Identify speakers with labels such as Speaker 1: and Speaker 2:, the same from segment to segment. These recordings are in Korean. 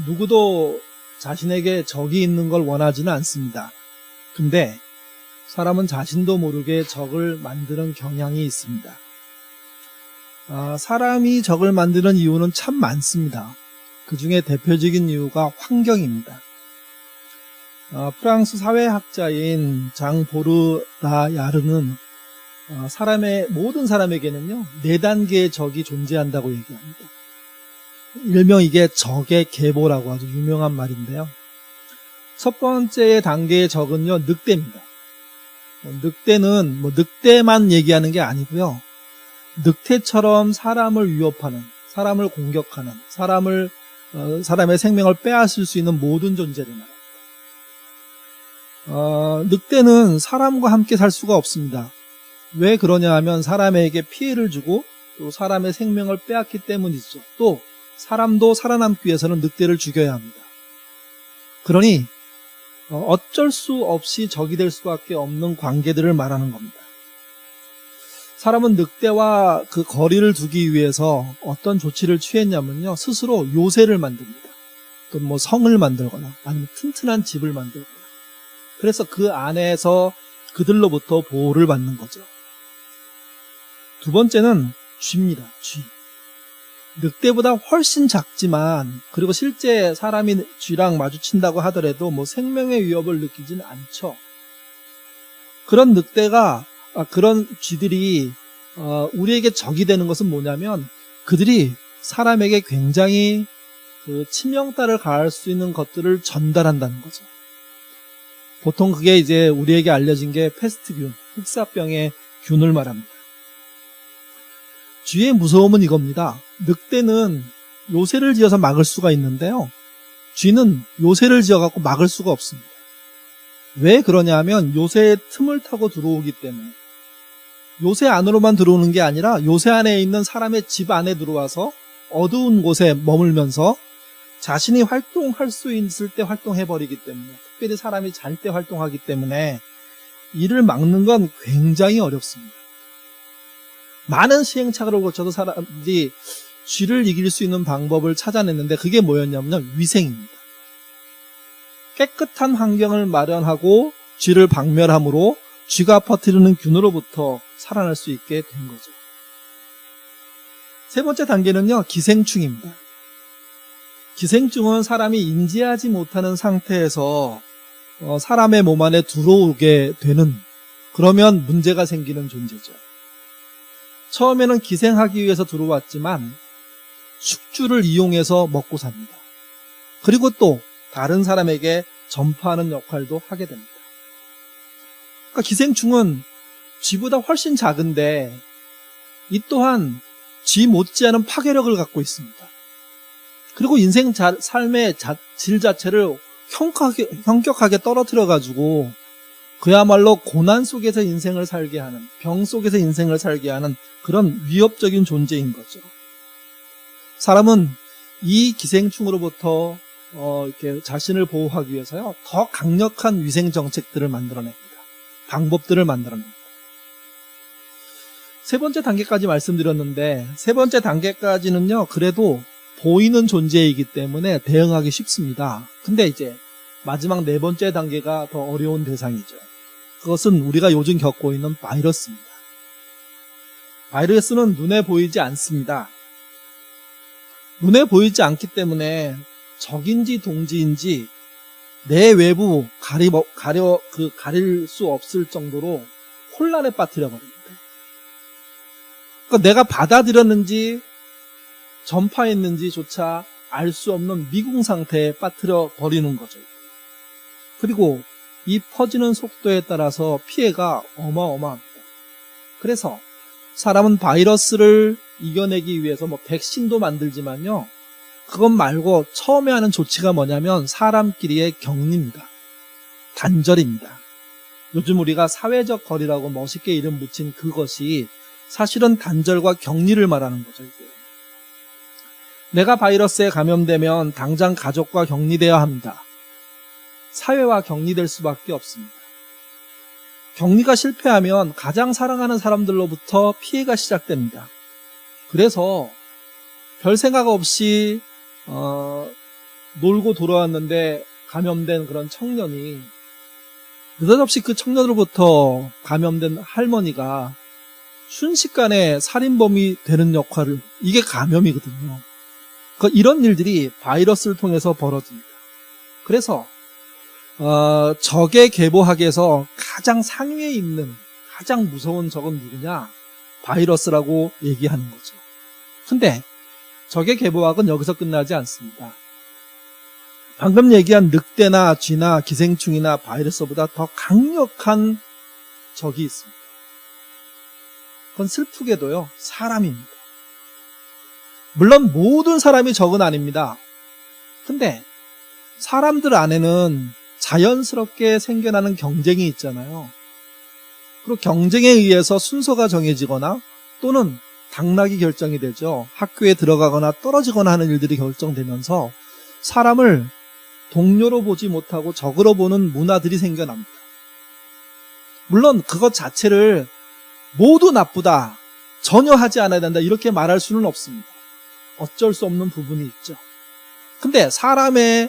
Speaker 1: 누구도 자신에게 적이 있는 걸 원하지는 않습니다. 근데 사람은 자신도 모르게 적을 만드는 경향이 있습니다. 사람이 적을 만드는 이유는 참 많습니다. 그 중에 대표적인 이유가 환경입니다. 프랑스 사회학자인 장 보르다야르는 모든 사람에게는요, 4단계의 적이 존재한다고 얘기합니다. 일명 이게 적의 계보라고 아주 유명한 말인데요. 첫 번째 단계의 적은요, 늑대입니다. 늑대는 늑대만 얘기하는 게 아니고요. 늑대처럼 사람을 위협하는, 사람을 공격하는, 사람의 생명을 빼앗을 수 있는 모든 존재를 말합니다. 늑대는 사람과 함께 살 수가 없습니다. 왜 그러냐 하면 사람에게 피해를 주고 또 사람의 생명을 빼앗기 때문이죠. 또 사람도 살아남기 위해서는 늑대를 죽여야 합니다. 그러니 어쩔 수 없이 적이 될 수밖에 없는 관계들을 말하는 겁니다. 사람은 늑대와 그 거리를 두기 위해서 어떤 조치를 취했냐면요, 스스로 요새를 만듭니다. 또 성을 만들거나 아니면 튼튼한 집을 만들거나, 그래서 그 안에서 그들로부터 보호를 받는 거죠. 두 번째는 쥐입니다. 쥐. 늑대보다 훨씬 작지만, 그리고 실제 사람이 쥐랑 마주친다고 하더라도 생명의 위협을 느끼진 않죠. 그런 그런 쥐들이 우리에게 적이 되는 것은 뭐냐면, 그들이 사람에게 굉장히 치명타를 가할 수 있는 것들을 전달한다는 거죠. 보통 그게 이제 우리에게 알려진 게 패스트균, 흑사병의 균을 말합니다. 쥐의 무서움은 이겁니다. 늑대는 요새를 지어서 막을 수가 있는데요, 쥐는 요새를 지어갖고 막을 수가 없습니다. 왜 그러냐 하면 요새의 틈을 타고 들어오기 때문에, 요새 안으로만 들어오는 게 아니라 요새 안에 있는 사람의 집 안에 들어와서 어두운 곳에 머물면서 자신이 활동할 수 있을 때 활동해버리기 때문에, 특별히 사람이 잘 때 활동하기 때문에 이를 막는 건 굉장히 어렵습니다. 많은 시행착오를 거쳐도 사람들이 쥐를 이길 수 있는 방법을 찾아냈는데, 그게 뭐였냐면 위생입니다. 깨끗한 환경을 마련하고 쥐를 박멸함으로 쥐가 퍼뜨리는 균으로부터 살아날 수 있게 된 거죠. 세 번째 단계는요, 기생충입니다. 기생충은 사람이 인지하지 못하는 상태에서 사람의 몸 안에 들어오게 되는, 그러면 문제가 생기는 존재죠. 처음에는 기생하기 위해서 들어왔지만 숙주를 이용해서 먹고 삽니다. 그리고 또 다른 사람에게 전파하는 역할도 하게 됩니다. 그러니까 기생충은 쥐보다 훨씬 작은데 이 또한 쥐 못지않은 파괴력을 갖고 있습니다. 그리고 삶의 질 자체를 현격하게 떨어뜨려가지고 그야말로 고난 속에서 인생을 살게 하는, 병 속에서 인생을 살게 하는 그런 위협적인 존재인 거죠. 사람은 이 기생충으로부터 이렇게 자신을 보호하기 위해서요, 더 강력한 위생 정책들을 만들어냅니다. 방법들을 만들어냅니다. 세 번째 단계까지 말씀드렸는데, 세 번째 단계까지는요, 그래도 보이는 존재이기 때문에 대응하기 쉽습니다. 근데 이제 마지막 네 번째 단계가 더 어려운 대상이죠. 그것은 우리가 요즘 겪고 있는 바이러스입니다. 바이러스는 눈에 보이지 않습니다. 눈에 보이지 않기 때문에 적인지 동지인지 내 외부 가릴 수 없을 정도로 혼란에 빠뜨려 버립니다. 그러니까 내가 받아들였는지 전파했는지조차 알 수 없는 미궁 상태에 빠뜨려 버리는 거죠. 그리고 이 퍼지는 속도에 따라서 피해가 어마어마합니다. 그래서 사람은 바이러스를 이겨내기 위해서 백신도 만들지만요, 그것 말고 처음에 하는 조치가 뭐냐면 사람끼리의 격리입니다. 단절입니다. 요즘 우리가 사회적 거리라고 멋있게 이름 붙인 그것이 사실은 단절과 격리를 말하는 거죠. 이게. 내가 바이러스에 감염되면 당장 가족과 격리되어야 합니다. 사회와 격리될 수밖에 없습니다. 격리가 실패하면 가장 사랑하는 사람들로부터 피해가 시작됩니다. 그래서 별 생각 없이 놀고 돌아왔는데 감염된 그런 청년이 느닷없이 그 청년으로부터 감염된 할머니가 순식간에 살인범이 되는 역할을, 이게 감염이거든요. 그러니까 이런 일들이 바이러스를 통해서 벌어집니다. 그래서 적의 계보학에서 가장 상위에 있는 가장 무서운 적은 누구냐? 바이러스라고 얘기하는 거죠. 근데 적의 계보학은 여기서 끝나지 않습니다. 방금 얘기한 늑대나 쥐나 기생충이나 바이러스보다 더 강력한 적이 있습니다. 그건 슬프게도요, 사람입니다. 물론 모든 사람이 적은 아닙니다. 근데 사람들 안에는 자연스럽게 생겨나는 경쟁이 있잖아요. 그리고 경쟁에 의해서 순서가 정해지거나 또는 당락이 결정이 되죠. 학교에 들어가거나 떨어지거나 하는 일들이 결정되면서 사람을 동료로 보지 못하고 적으로 보는 문화들이 생겨납니다. 물론 그것 자체를 모두 나쁘다, 전혀 하지 않아야 된다 이렇게 말할 수는 없습니다. 어쩔 수 없는 부분이 있죠. 근데 사람을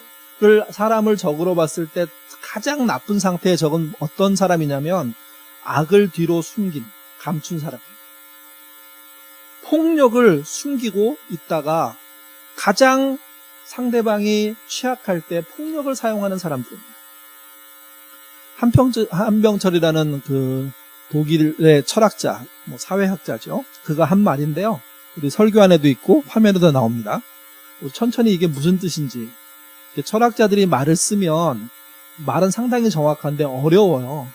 Speaker 1: 적으로 봤을 때 가장 나쁜 상태의 적은 어떤 사람이냐면 악을 뒤로 숨긴, 감춘 사람입니다. 폭력을 숨기고 있다가 가장 상대방이 취약할 때 폭력을 사용하는 사람들입니다. 한병철이라는 그 독일의 철학자, 사회학자죠. 그가 한 말인데요. 우리 설교 안에도 있고 화면에도 나옵니다. 천천히 이게 무슨 뜻인지. 철학자들이 말을 쓰면 말은 상당히 정확한데 어려워요.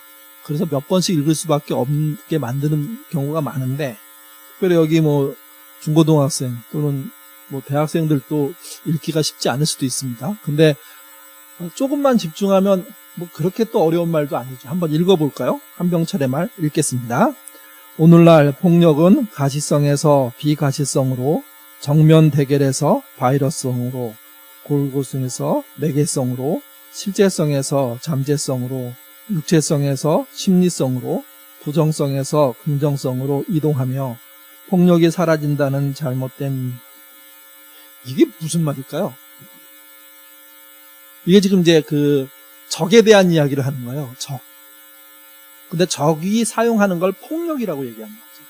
Speaker 1: 그래서 몇 번씩 읽을 수밖에 없게 만드는 경우가 많은데, 특별히 여기 중고등학생 또는 대학생들도 읽기가 쉽지 않을 수도 있습니다. 근데 조금만 집중하면 그렇게 또 어려운 말도 아니죠. 한번 읽어볼까요? 한병철의 말 읽겠습니다. 오늘날 폭력은 가시성에서 비가시성으로, 정면 대결에서 바이러스성으로, 골고성에서 매개성으로, 실제성에서 잠재성으로, 육체성에서 심리성으로, 부정성에서 긍정성으로 이동하며 폭력이 사라진다는 잘못된, 이게 무슨 말일까요? 이게 지금 이제 적에 대한 이야기를 하는 거예요. 적. 근데 적이 사용하는 걸 폭력이라고 얘기하는 거죠.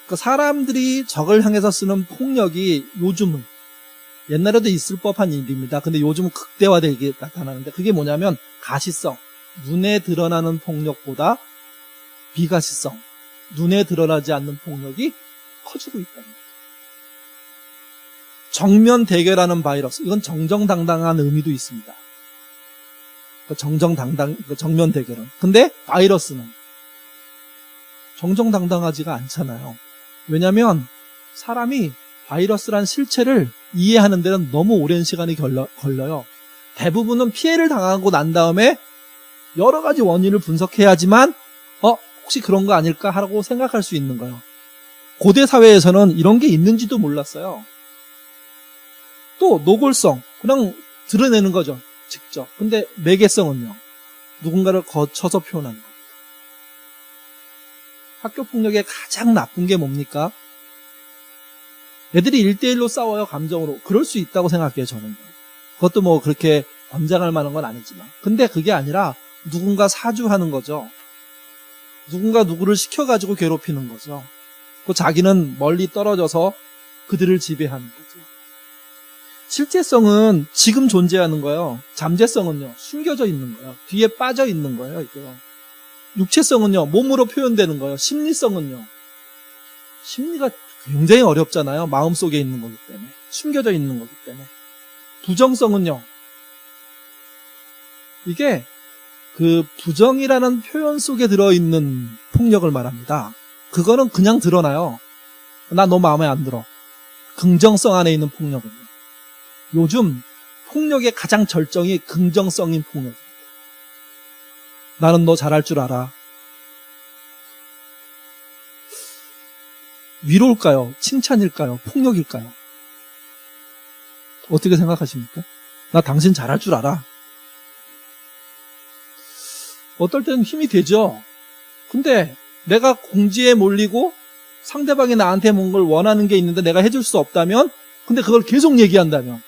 Speaker 1: 그러니까 사람들이 적을 향해서 쓰는 폭력이 요즘은, 옛날에도 있을 법한 일입니다. 근데 요즘은 극대화되게 나타나는데, 그게 뭐냐면 가시성, 눈에 드러나는 폭력보다 비가시성, 눈에 드러나지 않는 폭력이 커지고 있다는 거죠. 정면 대결하는 바이러스, 이건 정정당당한 의미도 있습니다. 정면 대결은. 근데 바이러스는 정정당당하지가 않잖아요. 왜냐하면 사람이 바이러스란 실체를 이해하는 데는 너무 오랜 시간이 걸려요. 대부분은 피해를 당하고 난 다음에 여러 가지 원인을 분석해야지만 혹시 그런 거 아닐까 하고 생각할 수 있는 거예요. 고대 사회에서는 이런 게 있는지도 몰랐어요. 또 노골성, 그냥 드러내는 거죠. 직접. 근데 매개성은요, 누군가를 거쳐서 표현하는 겁니다. 학교 폭력의 가장 나쁜 게 뭡니까? 애들이 1대1로 싸워요, 감정으로. 그럴 수 있다고 생각해요, 저는. 그것도 그렇게 권장할 만한 건 아니지만. 근데 그게 아니라 누군가 사주하는 거죠. 누군가 누구를 시켜가지고 괴롭히는 거죠. 그 자기는 멀리 떨어져서 그들을 지배하는 거죠. 실제성은 지금 존재하는 거예요. 잠재성은요, 숨겨져 있는 거예요. 뒤에 빠져 있는 거예요, 이게요. 육체성은요, 몸으로 표현되는 거예요. 심리성은요, 심리가 굉장히 어렵잖아요. 마음속에 있는 거기 때문에. 숨겨져 있는 거기 때문에. 부정성은요, 이게 부정이라는 표현 속에 들어있는 폭력을 말합니다. 그거는 그냥 드러나요. 나 너 마음에 안 들어. 긍정성 안에 있는 폭력은요. 요즘 폭력의 가장 절정이 긍정성인 폭력입니다. 나는 너 잘할 줄 알아. 위로일까요? 칭찬일까요? 폭력일까요? 어떻게 생각하십니까? 나 당신 잘할 줄 알아. 어떨 때는 힘이 되죠. 근데 내가 공지에 몰리고 상대방이 나한테 뭔가를 원하는 게 있는데 내가 해줄 수 없다면, 근데 그걸 계속 얘기한다면,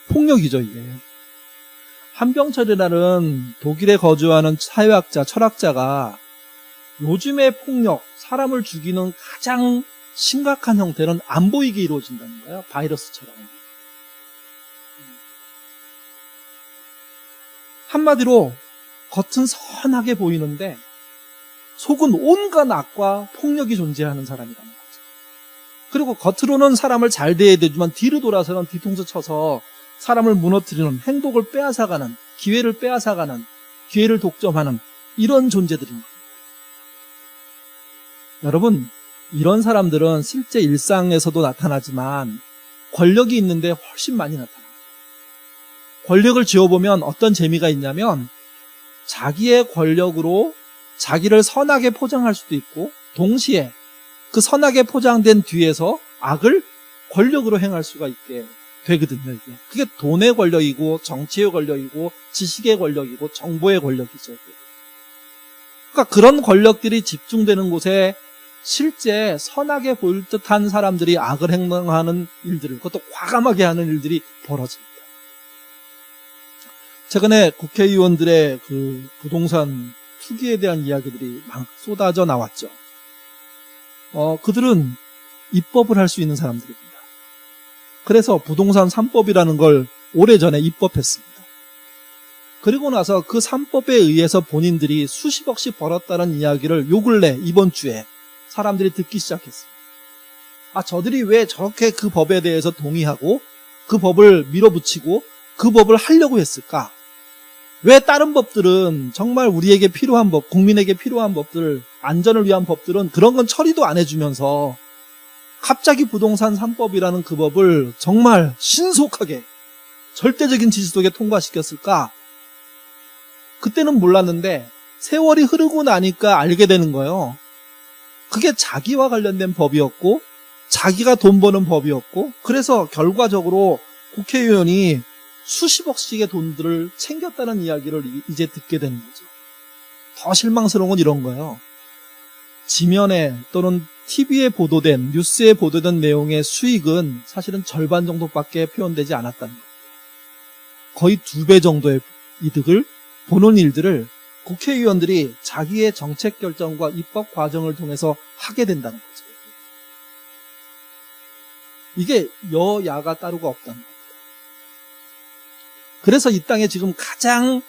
Speaker 1: 폭력이죠, 이게. 한병철이라는 독일에 거주하는 사회학자, 철학자가 요즘의 폭력, 사람을 죽이는 가장 심각한 형태는 안 보이게 이루어진다는 거예요. 바이러스처럼. 한마디로 겉은 선하게 보이는데 속은 온갖 악과 폭력이 존재하는 사람이라는 거죠. 그리고 겉으로는 사람을 잘 대해야 되지만 뒤로 돌아서는 뒤통수 쳐서 사람을 무너뜨리는, 행복을 빼앗아가는, 기회를 빼앗아가는, 기회를 독점하는 이런 존재들입니다. 여러분, 이런 사람들은 실제 일상에서도 나타나지만 권력이 있는데 훨씬 많이 나타납니다. 권력을 쥐어보면 어떤 재미가 있냐면 자기의 권력으로 자기를 선하게 포장할 수도 있고 동시에 그 선하게 포장된 뒤에서 악을 권력으로 행할 수가 있게 되거든요. 이게. 그게 돈의 권력이고 정치의 권력이고 지식의 권력이고 정보의 권력이죠. 이게. 그러니까 그런 권력들이 집중되는 곳에 실제 선하게 보일 듯한 사람들이 악을 행하는 일들을, 그것도 과감하게 하는 일들이 벌어집니다. 최근에 국회의원들의 그 부동산 투기에 대한 이야기들이 막 쏟아져 나왔죠. 그들은 입법을 할 수 있는 사람들입니다. 그래서 부동산 3법이라는 걸 오래전에 입법했습니다. 그리고 나서 그 3법에 의해서 본인들이 수십억씩 벌었다는 이야기를 요 근래 이번 주에 사람들이 듣기 시작했습니다. 저들이 왜 저렇게 그 법에 대해서 동의하고 그 법을 밀어붙이고 그 법을 하려고 했을까? 왜 다른 법들은 정말 우리에게 필요한 법, 국민에게 필요한 법들, 안전을 위한 법들은 그런 건 처리도 안 해주면서 갑자기 부동산 3법이라는 그 법을 정말 신속하게 절대적인 지지 속에 통과시켰을까? 그때는 몰랐는데 세월이 흐르고 나니까 알게 되는 거예요. 그게 자기와 관련된 법이었고 자기가 돈 버는 법이었고 그래서 결과적으로 국회의원이 수십억씩의 돈들을 챙겼다는 이야기를 이제 듣게 되는 거죠. 더 실망스러운 건 이런 거예요. 지면에 또는 TV에 보도된, 뉴스에 보도된 내용의 수익은 사실은 절반 정도밖에 표현되지 않았다는 거예요. 거의 2배 정도의 이득을 보는 일들을 국회의원들이 자기의 정책 결정과 입법 과정을 통해서 하게 된다는 거죠. 이게 여야가 따로가 없다는 겁니다. 그래서 이 땅에 지금 가장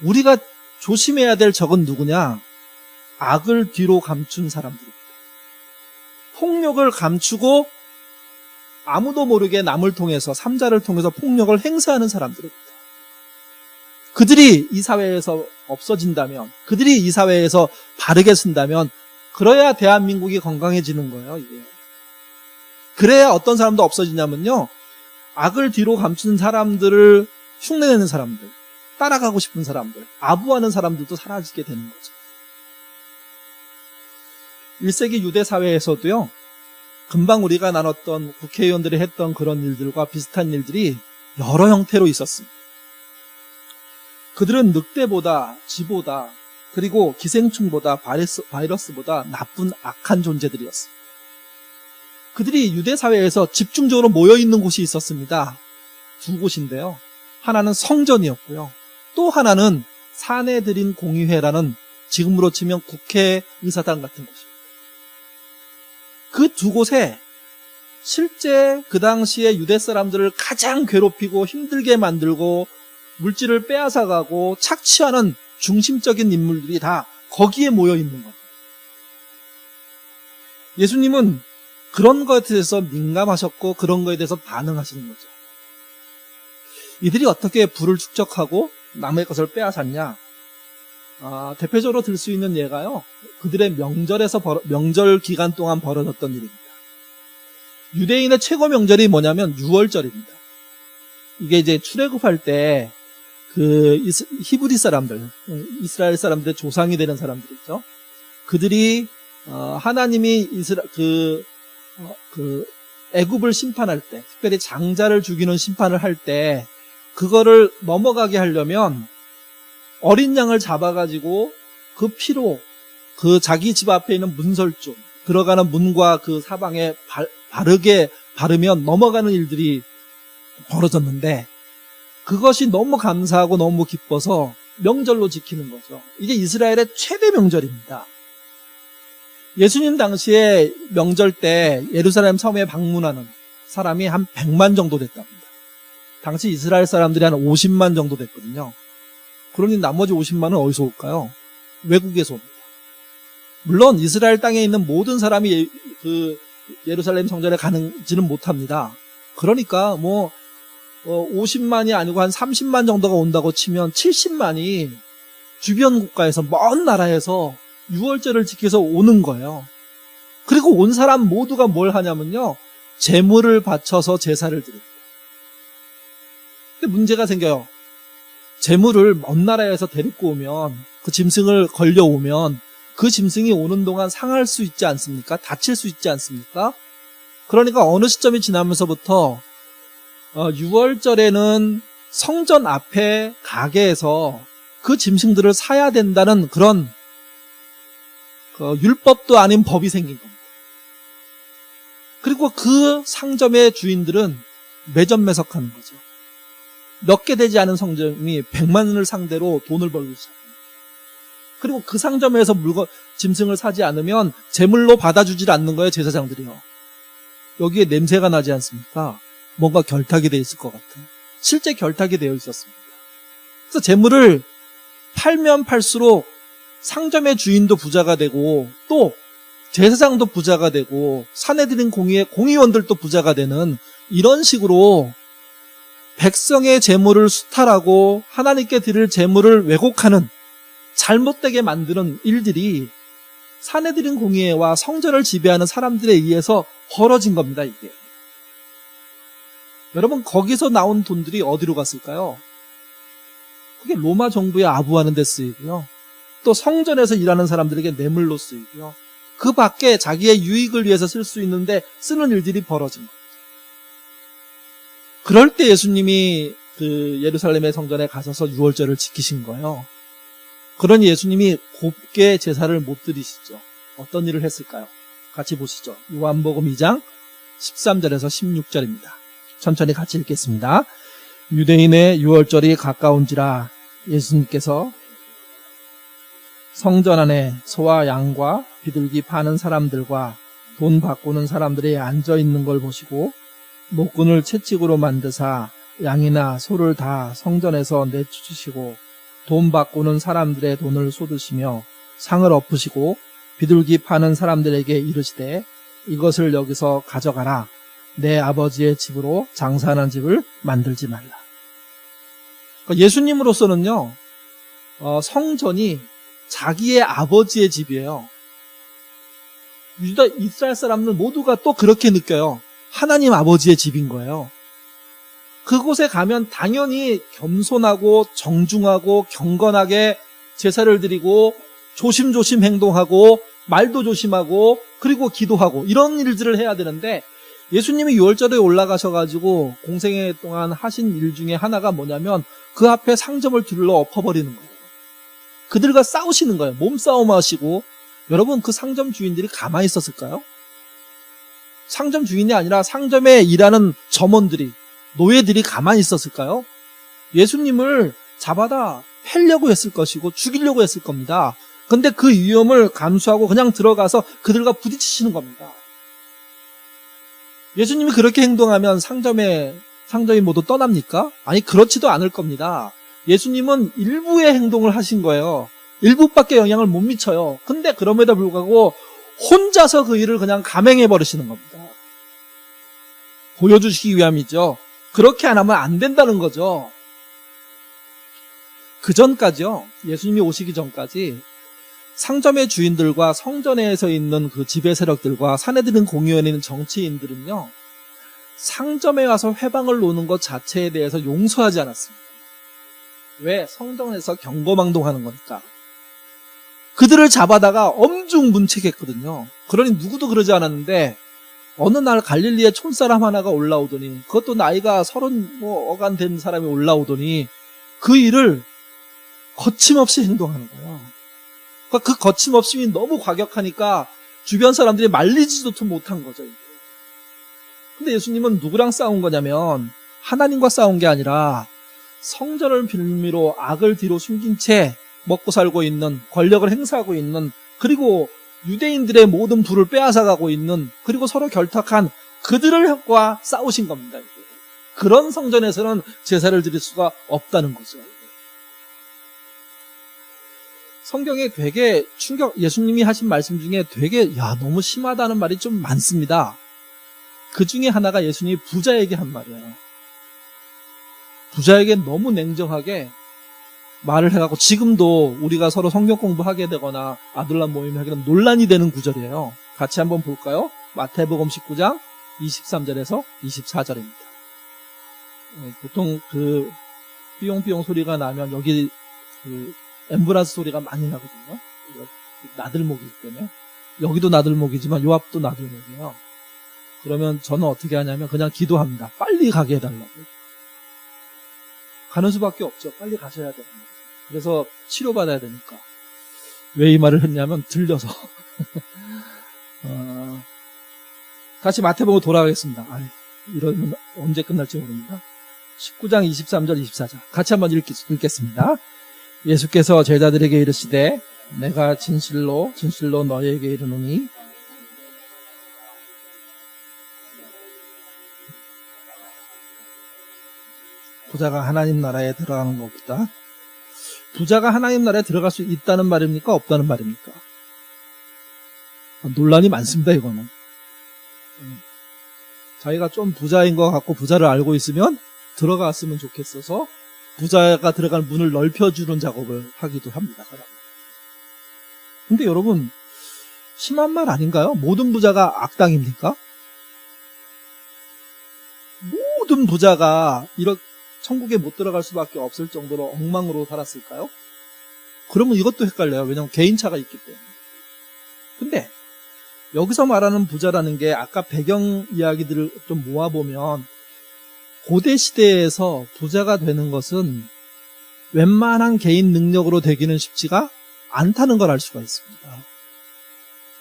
Speaker 1: 우리가 조심해야 될 적은 누구냐? 악을 뒤로 감춘 사람들입니다. 폭력을 감추고 아무도 모르게 남을 통해서, 삼자를 통해서 폭력을 행사하는 사람들입니다. 그들이 이 사회에서 없어진다면, 그들이 이 사회에서 바르게 쓴다면 그래야 대한민국이 건강해지는 거예요. 이게. 그래야 어떤 사람도 없어지냐면요, 악을 뒤로 감추는 사람들을 흉내내는 사람들, 따라가고 싶은 사람들, 아부하는 사람들도 사라지게 되는 거죠. 1세기 유대 사회에서도요, 금방 우리가 나눴던 국회의원들이 했던 그런 일들과 비슷한 일들이 여러 형태로 있었습니다. 그들은 늑대보다 쥐보다 그리고 기생충보다 바이러스보다 나쁜 악한 존재들이었습니다. 그들이 유대 사회에서 집중적으로 모여있는 곳이 있었습니다. 2곳인데요. 하나는 성전이었고요. 또 하나는 사내들인 공의회라는 지금으로 치면 국회의사당 같은 곳입니다. 그 2곳에 실제 그 당시에 유대 사람들을 가장 괴롭히고 힘들게 만들고 물질을 빼앗아가고 착취하는 중심적인 인물들이 다 거기에 모여있는 겁니다. 예수님은 그런 것에 대해서 민감하셨고 그런 것에 대해서 반응하시는 거죠. 이들이 어떻게 부를 축적하고 남의 것을 빼앗았냐? 대표적으로 들 수 있는 예가요, 그들의 명절 기간 동안 벌어졌던 일입니다. 유대인의 최고 명절이 뭐냐면 6월절입니다. 이게 이제 출애굽할 때 그 히브리 사람들, 이스라엘 사람들의 조상이 되는 사람들이죠. 그들이 하나님이 애굽을 심판할 때, 특별히 장자를 죽이는 심판을 할 때 그거를 넘어가게 하려면 어린 양을 잡아가지고 그 피로 그 자기 집 앞에 있는 문설주, 들어가는 문과 그 사방에 바르게 바르면 넘어가는 일들이 벌어졌는데 그것이 너무 감사하고 너무 기뻐서 명절로 지키는 거죠. 이게 이스라엘의 최대 명절입니다. 예수님 당시에 명절 때 예루살렘 성에 방문하는 사람이 한 100만 정도 됐답니다. 당시 이스라엘 사람들이 한 50만 정도 됐거든요. 그러니 나머지 50만은 어디서 올까요? 외국에서 옵니다. 물론 이스라엘 땅에 있는 모든 사람이 예루살렘 성전에 가지는 못합니다. 그러니까 50만이 아니고 한 30만 정도가 온다고 치면 70만이 주변 국가에서 먼 나라에서 유월절을 지켜서 오는 거예요. 그리고 온 사람 모두가 뭘 하냐면요. 제물을 바쳐서 제사를 드립니다. 근데 문제가 생겨요. 제물을 먼 나라에서 데리고 오면 그 짐승을 걸려오면 그 짐승이 오는 동안 상할 수 있지 않습니까? 다칠 수 있지 않습니까? 그러니까 어느 시점이 지나면서부터 6월절에는 성전 앞에 가게에서 그 짐승들을 사야 된다는 그런 율법도 아닌 법이 생긴 겁니다. 그리고 그 상점의 주인들은 매점매석하는 거죠. 몇 개 되지 않은 상점이 100만을 상대로 돈을 벌기 시작합니다. 그리고 그 상점에서 짐승을 사지 않으면 제물로 받아주질 않는 거예요, 제사장들이요. 여기에 냄새가 나지 않습니까? 뭔가 결탁이 돼 있을 것 같아요. 실제 결탁이 되어 있었습니다. 그래서 제물을 팔면 팔수록 상점의 주인도 부자가 되고 또 제사장도 부자가 되고 사내들인 공의원들도 부자가 되는 이런 식으로 백성의 재물을 수탈하고 하나님께 드릴 재물을 왜곡하는 잘못되게 만드는 일들이 사내들인 공의회와 성전을 지배하는 사람들에 의해서 벌어진 겁니다. 이게. 여러분 거기서 나온 돈들이 어디로 갔을까요? 그게 로마 정부에 아부하는 데 쓰이고요. 또 성전에서 일하는 사람들에게 뇌물로 쓰이고요. 그 밖에 자기의 유익을 위해서 쓸 수 있는데 쓰는 일들이 벌어진 겁니다. 그럴 때 예수님이 예루살렘의 성전에 가셔서 유월절을 지키신 거예요. 그러니 예수님이 곱게 제사를 못 드리시죠. 어떤 일을 했을까요? 같이 보시죠. 요한복음 2장 13절에서 16절입니다. 천천히 같이 읽겠습니다. 유대인의 유월절이 가까운지라 예수님께서 성전 안에 소와 양과 비둘기 파는 사람들과 돈 바꾸는 사람들이 앉아있는 걸 보시고 목군을 채찍으로 만드사 양이나 소를 다 성전에서 내쫓으시고 돈 바꾸는 사람들의 돈을 쏟으시며 상을 엎으시고 비둘기 파는 사람들에게 이르시되 이것을 여기서 가져가라. 내 아버지의 집으로 장사하는 집을 만들지 말라. 그러니까 예수님으로서는요, 성전이 자기의 아버지의 집이에요. 이스라엘 사람들 모두가 또 그렇게 느껴요. 하나님 아버지의 집인 거예요. 그곳에 가면 당연히 겸손하고 정중하고 경건하게 제사를 드리고 조심조심 행동하고 말도 조심하고 그리고 기도하고 이런 일들을 해야 되는데 예수님이 유월절에 올라가셔가지고 공생애 동안 하신 일 중에 하나가 뭐냐면 그 앞에 상점을 둘러 엎어버리는 거예요. 그들과 싸우시는 거예요. 몸싸움 하시고. 여러분 그 상점 주인들이 가만히 있었을까요? 상점 주인이 아니라 상점에 일하는 점원들이 노예들이 가만히 있었을까요? 예수님을 잡아다 팰려고 했을 것이고 죽이려고 했을 겁니다. 근데 그 위험을 감수하고 그냥 들어가서 그들과 부딪히시는 겁니다. 예수님이 그렇게 행동하면 상점이 모두 떠납니까? 아니 그렇지도 않을 겁니다. 예수님은 일부의 행동을 하신 거예요. 일부밖에 영향을 못 미쳐요. 근데 그럼에도 불구하고 혼자서 그 일을 그냥 감행해 버리시는 겁니다. 보여주시기 위함이죠. 그렇게 안 하면 안 된다는 거죠. 그 전까지요. 예수님이 오시기 전까지 상점의 주인들과 성전에서 있는 그 지배 세력들과 사내들인 공의원에 있는 정치인들은요. 상점에 와서 회방을 놓는 것 자체에 대해서 용서하지 않았습니다. 왜? 성전에서 경거망동하는 거니까. 그들을 잡아다가 엄중 문책했거든요. 그러니 누구도 그러지 않았는데 어느 날 갈릴리에 촌사람 하나가 올라오더니 그것도 나이가 30어간 된 사람이 올라오더니 그 일을 거침없이 행동하는 거예요. 그러니까 그 거침없음이 너무 과격하니까 주변 사람들이 말리지도 못한 거죠. 근데 예수님은 누구랑 싸운 거냐면 하나님과 싸운 게 아니라 성전을 빌미로 악을 뒤로 숨긴 채 먹고 살고 있는, 권력을 행사하고 있는, 그리고 유대인들의 모든 부를 빼앗아가고 있는, 그리고 서로 결탁한 그들과 싸우신 겁니다. 그런 성전에서는 제사를 드릴 수가 없다는 거죠. 성경에 되게 예수님이 하신 말씀 중에 되게 너무 심하다는 말이 좀 많습니다. 그 중에 하나가 예수님이 부자에게 한 말이에요. 부자에게 너무 냉정하게 말을 해갖고 지금도 우리가 서로 성경 공부하게 되거나 아둘람 모임을 하게 되면 논란이 되는 구절이에요. 같이 한번 볼까요? 마태복음 19장 23절에서 24절입니다. 보통 그 삐용삐용 소리가 나면 여기 그 앰뷸런스 소리가 많이 나거든요. 나들목이기 때문에. 여기도 나들목이지만 요 앞도 나들목이에요. 그러면 저는 어떻게 하냐면 그냥 기도합니다. 빨리 가게 해달라고. 가는 수밖에 없죠. 빨리 가셔야 됩니다. 그래서 치료받아야 되니까. 왜 이 말을 했냐면 들려서. 다시 마태복음으로 돌아가겠습니다. 이러면 언제 끝날지 모릅니다. 19장 23절 24절 같이 한번 읽겠습니다. 예수께서 제자들에게 이르시되 내가 진실로 진실로 너희에게 이르노니 부자가 하나님 나라에 들어가는 것보다 부자가 하나님 나라에 들어갈 수 있다는 말입니까? 없다는 말입니까? 논란이 많습니다. 이거는 자기가 좀 부자인 것 같고 부자를 알고 있으면 들어갔으면 좋겠어서 부자가 들어갈 문을 넓혀주는 작업을 하기도 합니다. 근데 여러분 심한 말 아닌가요? 모든 부자가 악당입니까? 모든 부자가 이렇게 천국에 못 들어갈 수밖에 없을 정도로 엉망으로 살았을까요? 그러면 이것도 헷갈려요. 왜냐하면 개인차가 있기 때문에. 근데 여기서 말하는 부자라는 게 아까 배경 이야기들을 좀 모아보면 고대 시대에서 부자가 되는 것은 웬만한 개인 능력으로 되기는 쉽지가 않다는 걸 알 수가 있습니다.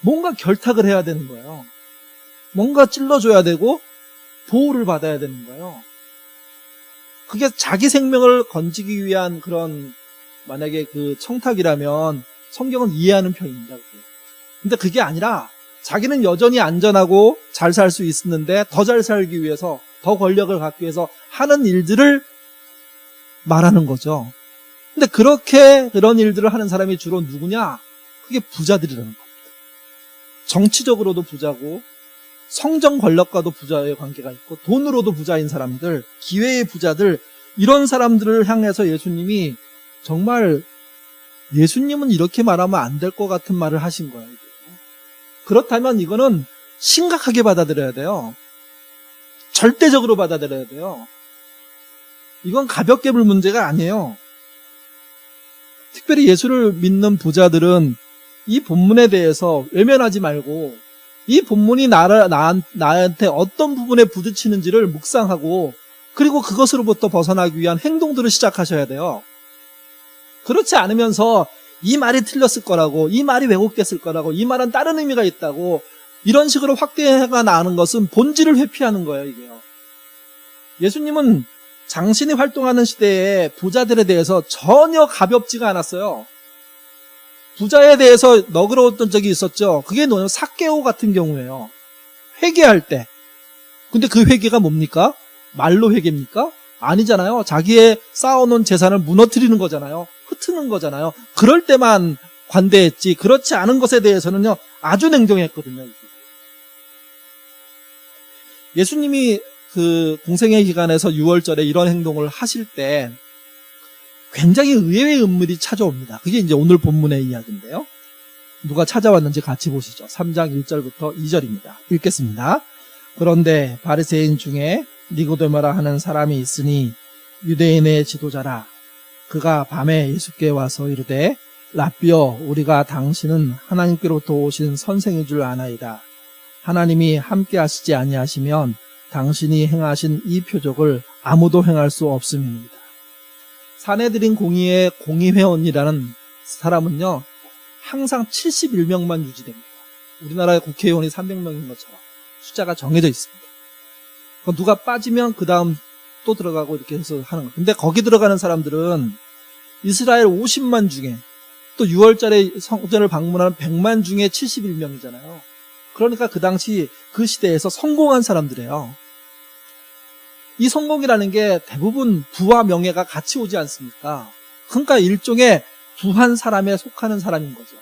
Speaker 1: 뭔가 결탁을 해야 되는 거예요. 뭔가 찔러줘야 되고 보호를 받아야 되는 거예요. 그게 자기 생명을 건지기 위한 그런 만약에 그 청탁이라면 성경은 이해하는 편입니다. 근데 그게 아니라 자기는 여전히 안전하고 잘 살 수 있었는데 더 잘 살기 위해서 더 권력을 갖기 위해서 하는 일들을 말하는 거죠. 근데 그런 일들을 하는 사람이 주로 누구냐? 그게 부자들이라는 겁니다. 정치적으로도 부자고 성정 권력과도 부자의 관계가 있고 돈으로도 부자인 사람들, 기회의 부자들 이런 사람들을 향해서 예수님이 정말 예수님은 이렇게 말하면 안 될 것 같은 말을 하신 거예요. 그렇다면 이거는 심각하게 받아들여야 돼요. 절대적으로 받아들여야 돼요. 이건 가볍게 볼 문제가 아니에요. 특별히 예수를 믿는 부자들은 이 본문에 대해서 외면하지 말고 이 본문이 나한테 어떤 부분에 부딪히는지를 묵상하고 그리고 그것으로부터 벗어나기 위한 행동들을 시작하셔야 돼요. 그렇지 않으면서 이 말이 틀렸을 거라고, 이 말이 왜곡됐을 거라고, 이 말은 다른 의미가 있다고 이런 식으로 확대가 나는 것은 본질을 회피하는 거예요. 이게요. 예수님은 장신이 활동하는 시대에 부자들에 대해서 전혀 가볍지가 않았어요. 부자에 대해서 너그러웠던 적이 있었죠. 그게 뭐냐면 삭개오 같은 경우예요. 회개할 때. 근데 그 회개가 뭡니까? 말로 회개입니까? 아니잖아요. 자기의 쌓아놓은 재산을 무너뜨리는 거잖아요. 흩트는 거잖아요. 그럴 때만 관대했지 그렇지 않은 것에 대해서는요 아주 냉정했거든요. 예수님이 그 공생의 기간에서 6월절에 이런 행동을 하실 때 굉장히 의외의 인물이 찾아옵니다. 그게 이제 오늘 본문의 이야기인데요. 누가 찾아왔는지 같이 보시죠. 3장 1절부터 2절입니다. 읽겠습니다. 그런데 바리새인 중에 니고데모라 하는 사람이 있으니 유대인의 지도자라. 그가 밤에 예수께 와서 이르되 라삐여 우리가 당신은 하나님께로부터 오신 선생인 줄 아나이다. 하나님이 함께 하시지 아니하시면 당신이 행하신 이 표적을 아무도 행할 수 없음입니다. 사내들인 공의의 공의회원이라는 사람은요 항상 71명만 유지됩니다. 우리나라의 국회의원이 300명인 것처럼 숫자가 정해져 있습니다. 누가 빠지면 그 다음 또 들어가고 이렇게 해서 하는 거예요. 근데 거기 들어가는 사람들은 이스라엘 50만 중에 또 6월달에 성전을 방문하는 100만 중에 71명이잖아요. 그러니까 그 당시 그 시대에서 성공한 사람들이에요. 이 성공이라는 게 대부분 부와 명예가 같이 오지 않습니까? 그러니까 일종의 부한 사람에 속하는 사람인 거죠.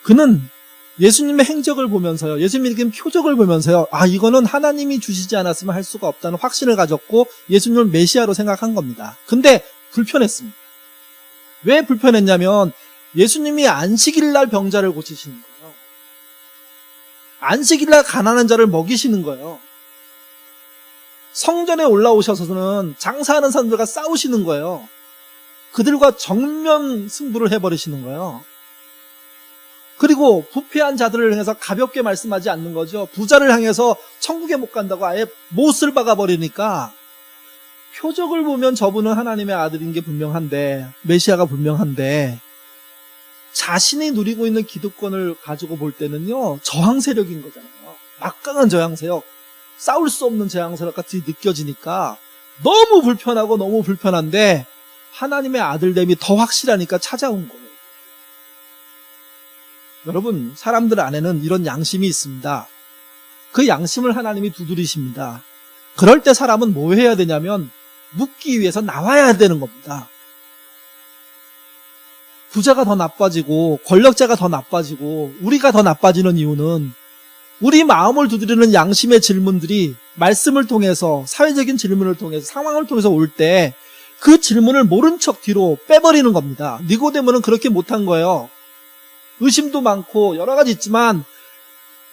Speaker 1: 그는 예수님의 행적을 보면서요, 예수님의 이렇게 표적을 보면서요, 아, 이거는 하나님이 주시지 않았으면 할 수가 없다는 확신을 가졌고 예수님을 메시아로 생각한 겁니다. 근데 불편했습니다. 왜 불편했냐면 예수님이 안식일날 병자를 고치시는 거예요. 안식일날 가난한 자를 먹이시는 거예요. 성전에 올라오셔서는 장사하는 사람들과 싸우시는 거예요. 그들과 정면 승부를 해버리시는 거예요. 그리고 부패한 자들을 향해서 가볍게 말씀하지 않는 거죠. 부자를 향해서 천국에 못 간다고 아예 못을 박아버리니까 표적을 보면 저분은 하나님의 아들인 게 분명한데, 메시아가 분명한데, 자신이 누리고 있는 기득권을 가지고 볼 때는요, 저항 세력인 거잖아요. 막강한 저항 세력, 싸울 수 없는 저항 세력 같이 느껴지니까 너무 불편하고 너무 불편한데 하나님의 아들됨이 더 확실하니까 찾아온 거예요. 여러분, 사람들 안에는 이런 양심이 있습니다. 그 양심을 하나님이 두드리십니다. 그럴 때 사람은 뭐 해야 되냐면 묻기 위해서 나와야 되는 겁니다. 부자가 더 나빠지고 권력자가 더 나빠지고 우리가 더 나빠지는 이유는 우리 마음을 두드리는 양심의 질문들이 말씀을 통해서, 사회적인 질문을 통해서, 상황을 통해서 올 때 그 질문을 모른 척 뒤로 빼버리는 겁니다. 니고데모는 그렇게 못한 거예요. 의심도 많고 여러 가지 있지만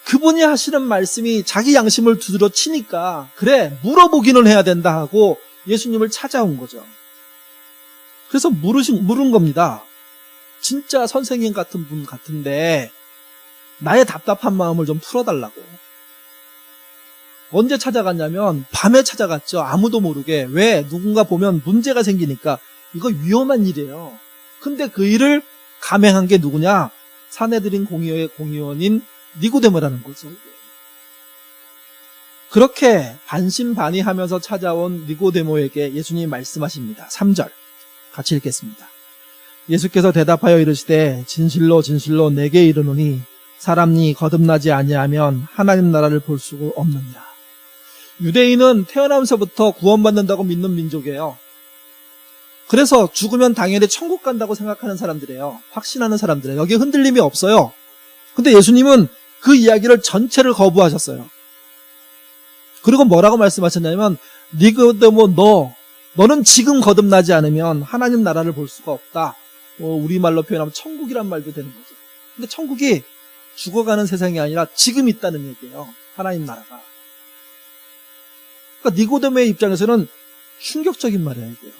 Speaker 1: 그분이 하시는 말씀이 자기 양심을 두드려 치니까 그래, 물어보기는 해야 된다 하고 예수님을 찾아온 거죠. 그래서 물은 겁니다. 진짜 선생님 같은 분 같은데 나의 답답한 마음을 좀 풀어달라고. 언제 찾아갔냐면 밤에 찾아갔죠. 아무도 모르게. 왜? 누군가 보면 문제가 생기니까. 이거 위험한 일이에요. 근데 그 일을 감행한 게 누구냐? 사내들인 공의회의 공의원인 니고데모라는 거죠. 그렇게 반신반의하면서 찾아온 니고데모에게 예수님이 말씀하십니다. 3절 같이 읽겠습니다. 예수께서 대답하여 이르시되 진실로 진실로 내게 이르노니 사람이 거듭나지 아니하면 하나님 나라를 볼 수가 없느니라. 유대인은 태어나면서부터 구원받는다고 믿는 민족이에요. 그래서 죽으면 당연히 천국 간다고 생각하는 사람들이에요. 확신하는 사람들이에요. 여기에 흔들림이 없어요. 근데 예수님은 그 이야기를 전체를 거부하셨어요. 그리고 뭐라고 말씀하셨냐면 니고데모 너는 지금 거듭나지 않으면 하나님 나라를 볼 수가 없다. 우리말로 표현하면 천국이란 말도 되는 거죠. 근데 천국이 죽어가는 세상이 아니라 지금 있다는 얘기예요. 하나님 나라가. 그러니까 니고데모의 입장에서는 충격적인 말이에요. 이게요.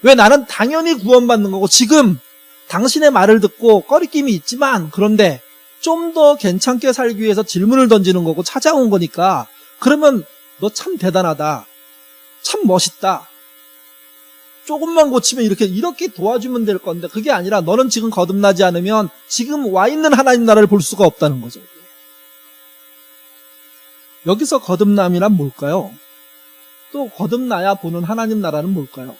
Speaker 1: 왜? 나는 당연히 구원받는 거고 지금 당신의 말을 듣고 꺼리낌이 있지만 그런데 좀 더 괜찮게 살기 위해서 질문을 던지는 거고 찾아온 거니까 그러면 너 참 대단하다. 참 멋있다. 조금만 고치면 이렇게 도와주면 될 건데 그게 아니라 너는 지금 거듭나지 않으면 지금 와 있는 하나님 나라를 볼 수가 없다는 거죠. 여기서 거듭남이란 뭘까요? 또 거듭나야 보는 하나님 나라는 뭘까요?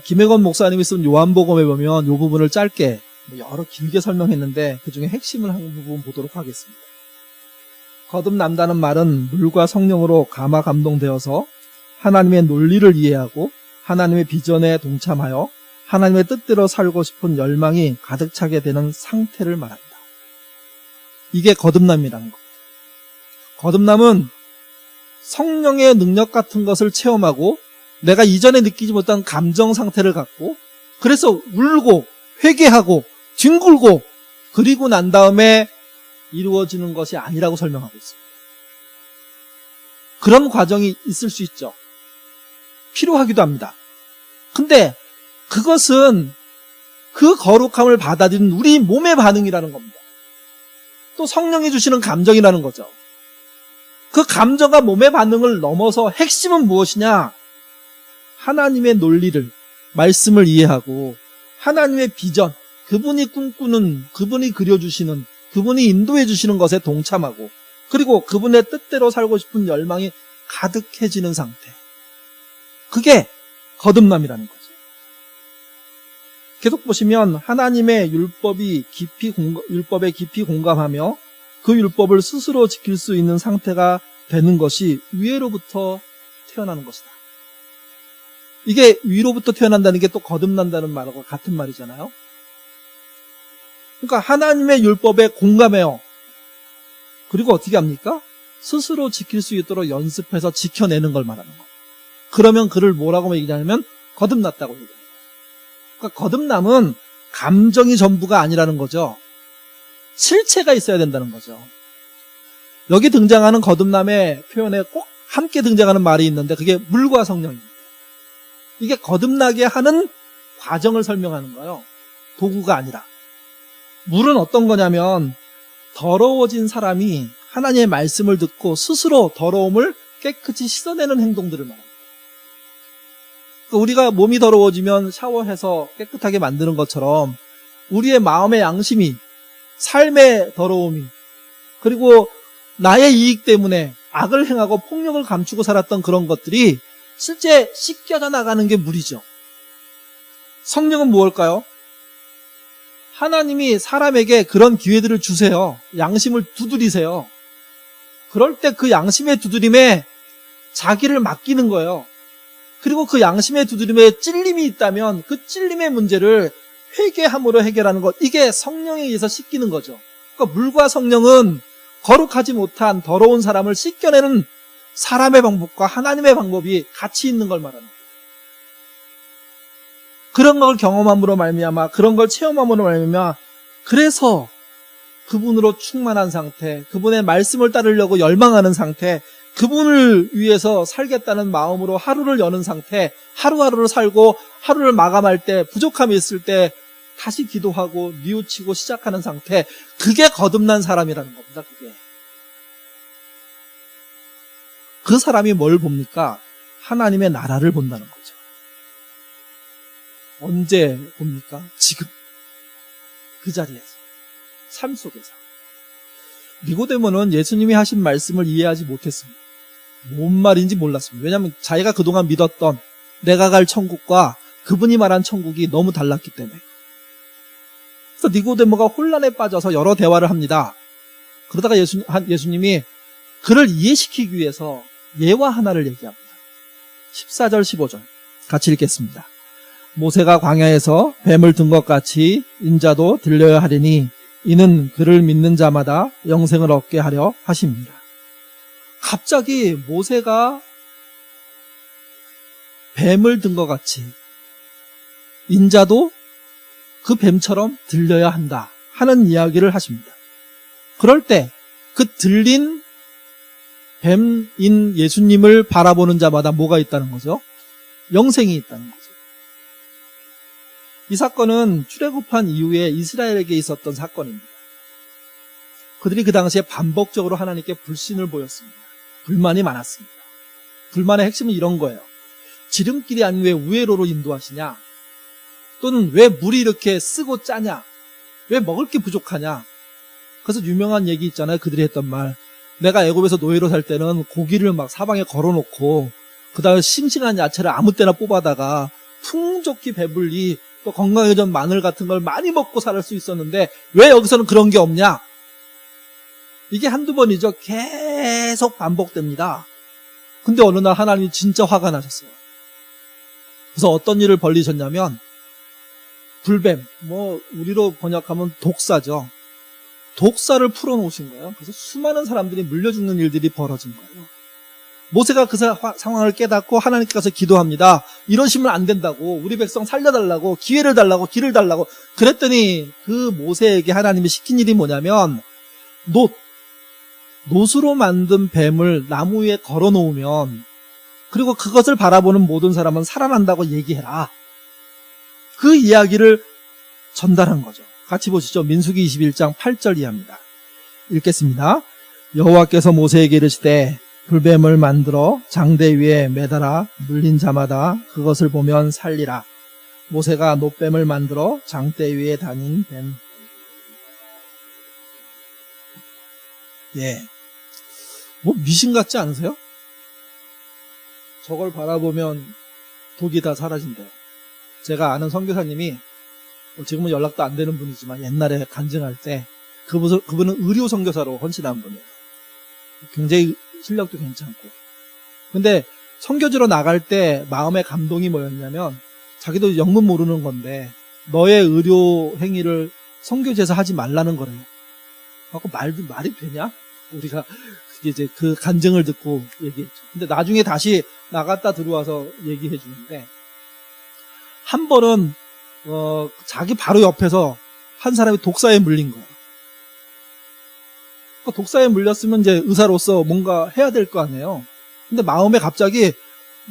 Speaker 1: 김혜건 목사님이 쓴 요한복음에 보면 이 부분을 짧게 여러 길게 설명했는데 그 중에 핵심을 한 부분 보도록 하겠습니다. 거듭난다는 말은 물과 성령으로 감화 감동되어서 하나님의 논리를 이해하고 하나님의 비전에 동참하여 하나님의 뜻대로 살고 싶은 열망이 가득 차게 되는 상태를 말합니다. 이게 거듭남이라는 겁니다. 거듭남은 성령의 능력 같은 것을 체험하고 내가 이전에 느끼지 못한 감정 상태를 갖고 그래서 울고 회개하고 뒹굴고 그리고 난 다음에 이루어지는 것이 아니라고 설명하고 있습니다. 그런 과정이 있을 수 있죠. 필요하기도 합니다. 근데 그것은 그 거룩함을 받아들이는 우리 몸의 반응이라는 겁니다. 또 성령이 주시는 감정이라는 거죠. 그 감정과 몸의 반응을 넘어서 핵심은 무엇이냐? 하나님의 논리를, 말씀을 이해하고 하나님의 비전, 그분이 꿈꾸는, 그분이 그려주시는, 그분이 인도해 주시는 것에 동참하고 그리고 그분의 뜻대로 살고 싶은 열망이 가득해지는 상태. 그게 거듭남이라는 거죠. 계속 보시면 하나님의 율법에 깊이 공감하며 그 율법을 스스로 지킬 수 있는 상태가 되는 것이 위로부터 태어나는 것이다. 이게 위로부터 태어난다는 게 또 거듭난다는 말하고 같은 말이잖아요. 그러니까 하나님의 율법에 공감해요. 그리고 어떻게 합니까? 스스로 지킬 수 있도록 연습해서 지켜내는 걸 말하는 거예요. 그러면 그를 뭐라고 얘기하냐면 거듭났다고 얘기해요. 그러니까 거듭남은 감정이 전부가 아니라는 거죠. 실체가 있어야 된다는 거죠. 여기 등장하는 거듭남의 표현에 꼭 함께 등장하는 말이 있는데 그게 물과 성령입니다. 이게 거듭나게 하는 과정을 설명하는 거예요. 도구가 아니라. 물은 어떤 거냐면 더러워진 사람이 하나님의 말씀을 듣고 스스로 더러움을 깨끗이 씻어내는 행동들을 말합니다. 우리가 몸이 더러워지면 샤워해서 깨끗하게 만드는 것처럼 우리의 마음의 양심이, 삶의 더러움이, 그리고 나의 이익 때문에 악을 행하고 폭력을 감추고 살았던 그런 것들이 실제 씻겨져 나가는 게 물이죠. 성령은 무엇일까요? 하나님이 사람에게 그런 기회들을 주세요. 양심을 두드리세요. 그럴 때 그 양심의 두드림에 자기를 맡기는 거예요. 그리고 그 양심의 두드림에 찔림이 있다면 그 찔림의 문제를 회개함으로 해결하는 것. 이게 성령에 의해서 씻기는 거죠. 그러니까 물과 성령은 거룩하지 못한 더러운 사람을 씻겨내는 사람의 방법과 하나님의 방법이 같이 있는 걸 말하는 거예요. 그런 걸 경험함으로 말미암아, 그런 걸 체험함으로 말미암아, 그래서 그분으로 충만한 상태, 그분의 말씀을 따르려고 열망하는 상태, 그분을 위해서 살겠다는 마음으로 하루를 여는 상태, 하루하루를 살고 하루를 마감할 때 부족함이 있을 때 다시 기도하고 뉘우치고 시작하는 상태, 그게 거듭난 사람이라는 겁니다. 그게. 그 사람이 뭘 봅니까? 하나님의 나라를 본다는 거죠. 언제 봅니까? 지금. 그 자리에서. 삶 속에서. 니고데모는 예수님이 하신 말씀을 이해하지 못했습니다. 뭔 말인지 몰랐습니다. 왜냐하면 자기가 그동안 믿었던 내가 갈 천국과 그분이 말한 천국이 너무 달랐기 때문에. 그래서 니고데모가 혼란에 빠져서 여러 대화를 합니다. 그러다가 예수님이 그를 이해시키기 위해서 예화 하나를 얘기합니다. 14절 15절 같이 읽겠습니다. 모세가 광야에서 뱀을 든 것 같이 인자도 들려야 하리니 이는 그를 믿는 자마다 영생을 얻게 하려 하십니다. 갑자기 모세가 뱀을 든 것 같이 인자도 그 뱀처럼 들려야 한다 하는 이야기를 하십니다. 그럴 때 그 들린 뱀인 예수님을 바라보는 자마다 뭐가 있다는 거죠? 영생이 있다는 거죠. 이 사건은 출애굽한 이후에 이스라엘에게 있었던 사건입니다. 그들이 그 당시에 반복적으로 하나님께 불신을 보였습니다. 불만이 많았습니다. 불만의 핵심은 이런 거예요. 지름길이 아닌 왜 우회로로 인도하시냐? 또는 왜 물이 이렇게 쓰고 짜냐? 왜 먹을 게 부족하냐? 그래서 유명한 얘기 있잖아요. 그들이 했던 말. 내가 애굽에서 노예로 살 때는 고기를 막 사방에 걸어놓고 그 다음에 싱싱한 야채를 아무 때나 뽑아다가 풍족히 배불리 또 건강해진 마늘 같은 걸 많이 먹고 살 수 있었는데 왜 여기서는 그런 게 없냐? 이게 한두 번이죠. 계속 반복됩니다. 근데 어느 날 하나님이 진짜 화가 나셨어요. 그래서 어떤 일을 벌리셨냐면 불뱀, 우리로 번역하면 독사죠. 독사를 풀어놓으신 거예요. 그래서 수많은 사람들이 물려 죽는 일들이 벌어진 거예요. 모세가 그 상황을 깨닫고 하나님께 가서 기도합니다. 이러시면 안 된다고, 우리 백성 살려달라고, 기회를 달라고, 길을 달라고. 그랬더니 그 모세에게 하나님이 시킨 일이 뭐냐면 놋으로 만든 뱀을 나무 위에 걸어놓으면 그리고 그것을 바라보는 모든 사람은 살아난다고 얘기해라. 그 이야기를 전달한 거죠. 같이 보시죠. 민수기 21장 8절 이하입니다. 읽겠습니다. 여호와께서 모세에게 이르시되 불뱀을 만들어 장대 위에 매달아 물린 자마다 그것을 보면 살리라. 모세가 놋뱀을 만들어 장대 위에 다닌 뱀. 예. 뭐 미신 같지 않으세요? 저걸 바라보면 독이 다 사라진대요. 제가 아는 선교사님이 지금은 연락도 안 되는 분이지만 옛날에 간증할 때 그분은 의료 선교사로 헌신한 분이에요. 굉장히 실력도 괜찮고. 근데 선교지로 나갈 때 마음의 감동이 뭐였냐면 자기도 영문 모르는 건데 너의 의료 행위를 선교지에서 하지 말라는 거래요. 하고 말이 되냐? 우리가 이제 그 간증을 듣고 얘기했죠. 근데 나중에 다시 나갔다 들어와서 얘기해 주는데 한 번은 자기 바로 옆에서 한 사람이 독사에 물린 거예요. 독사에 물렸으면 이제 의사로서 뭔가 해야 될 거 아니에요. 근데 마음에 갑자기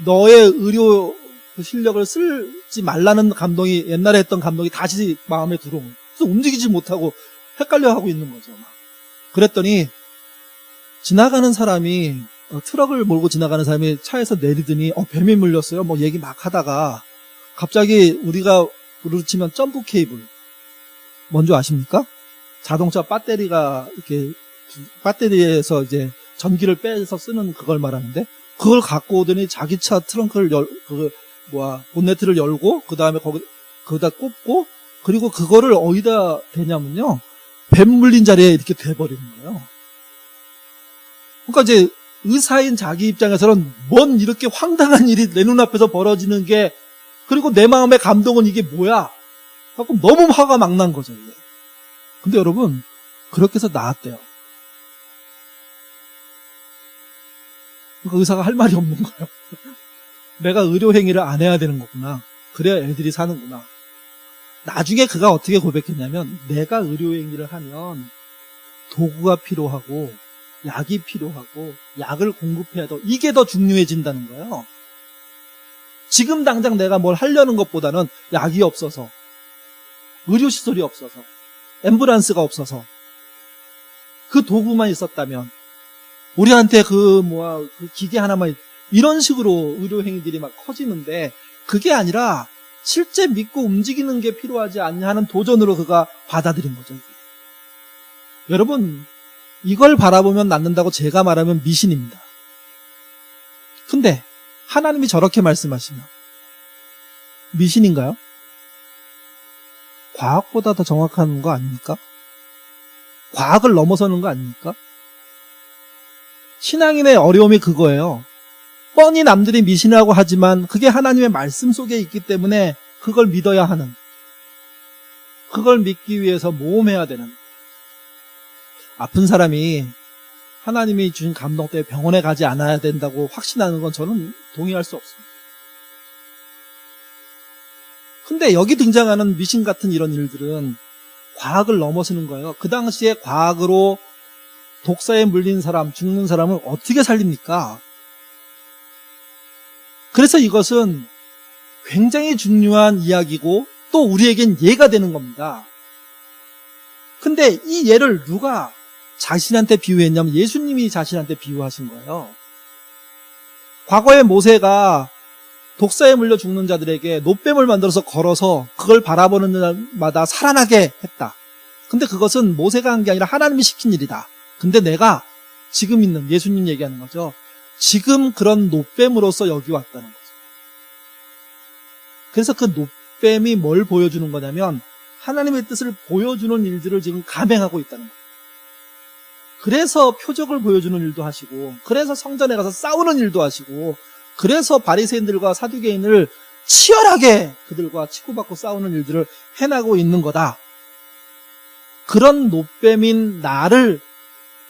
Speaker 1: 너의 의료 실력을 쓰지 말라는 감동이 옛날에 했던 감동이 다시 마음에 들어온 거예요. 그래서 움직이지 못하고 헷갈려하고 있는 거죠. 그랬더니 지나가는 사람이 트럭을 몰고 지나가는 사람이 차에서 내리더니 뱀이 물렸어요. 뭐 얘기 막 하다가 갑자기 우리가 치면 점프 케이블 뭔지 아십니까? 자동차 배터리가 이렇게 배터리에서 이제 전기를 빼서 쓰는 그걸 말하는데 그걸 갖고 오더니 자기 차 트렁크를 본네트를 열고 그 다음에 거기다 꽂고 그리고 그거를 어디다 대냐면요 뱀 물린 자리에 이렇게 돼버리는 거예요. 그러니까 이제 의사인 자기 입장에서는 뭔 이렇게 황당한 일이 내 눈앞에서 벌어지는 게 그리고 내 마음의 감동은 이게 뭐야? 하고 너무 화가 막 난 거죠. 이게. 근데 여러분 그렇게 해서 나았대요. 그러니까 의사가 할 말이 없는 거예요. 내가 의료 행위를 안 해야 되는 거구나. 그래야 애들이 사는구나. 나중에 그가 어떻게 고백했냐면 내가 의료 행위를 하면 도구가 필요하고 약이 필요하고 약을 공급해야 돼. 이게 더 중요해진다는 거예요. 지금 당장 내가 뭘 하려는 것보다는 약이 없어서 의료시설이 없어서 앰뷸런스가 없어서 그 도구만 있었다면 우리한테 그 기계 하나만 이런 식으로 의료 행위들이 막 커지는데 그게 아니라 실제 믿고 움직이는 게 필요하지 않냐 하는 도전으로 그가 받아들인 거죠. 여러분 이걸 바라보면 낫는다고 제가 말하면 미신입니다. 근데 하나님이 저렇게 말씀하시면 미신인가요? 과학보다 더 정확한 거 아닙니까? 과학을 넘어서는 거 아닙니까? 신앙인의 어려움이 그거예요. 뻔히 남들이 미신이라고 하지만 그게 하나님의 말씀 속에 있기 때문에 그걸 믿어야 하는, 그걸 믿기 위해서 모험해야 되는. 아픈 사람이 하나님이 주신 감동 때문에 병원에 가지 않아야 된다고 확신하는 건 저는 동의할 수 없습니다. 근데 여기 등장하는 미신 같은 이런 일들은 과학을 넘어서는 거예요. 그 당시에 과학으로 독사에 물린 사람, 죽는 사람을 어떻게 살립니까? 그래서 이것은 굉장히 중요한 이야기고 또 우리에겐 예가 되는 겁니다. 근데 이 예를 누가 자신한테 비유했냐면 예수님이 자신한테 비유하신 거예요. 과거에 모세가 독사에 물려 죽는 자들에게 놋뱀을 만들어서 걸어서 그걸 바라보는 자마다 살아나게 했다. 근데 그것은 모세가 한 게 아니라 하나님이 시킨 일이다. 근데 내가 지금 있는 예수님 얘기하는 거죠. 지금 그런 놋뱀으로서 여기 왔다는 거죠. 그래서 그 놋뱀이 뭘 보여주는 거냐면 하나님의 뜻을 보여주는 일들을 지금 감행하고 있다는 거예요. 그래서 표적을 보여주는 일도 하시고, 그래서 성전에 가서 싸우는 일도 하시고, 그래서 바리새인들과 사두개인을 치열하게 그들과 치고받고 싸우는 일들을 해나가고 있는 거다. 그런 놋뱀인 나를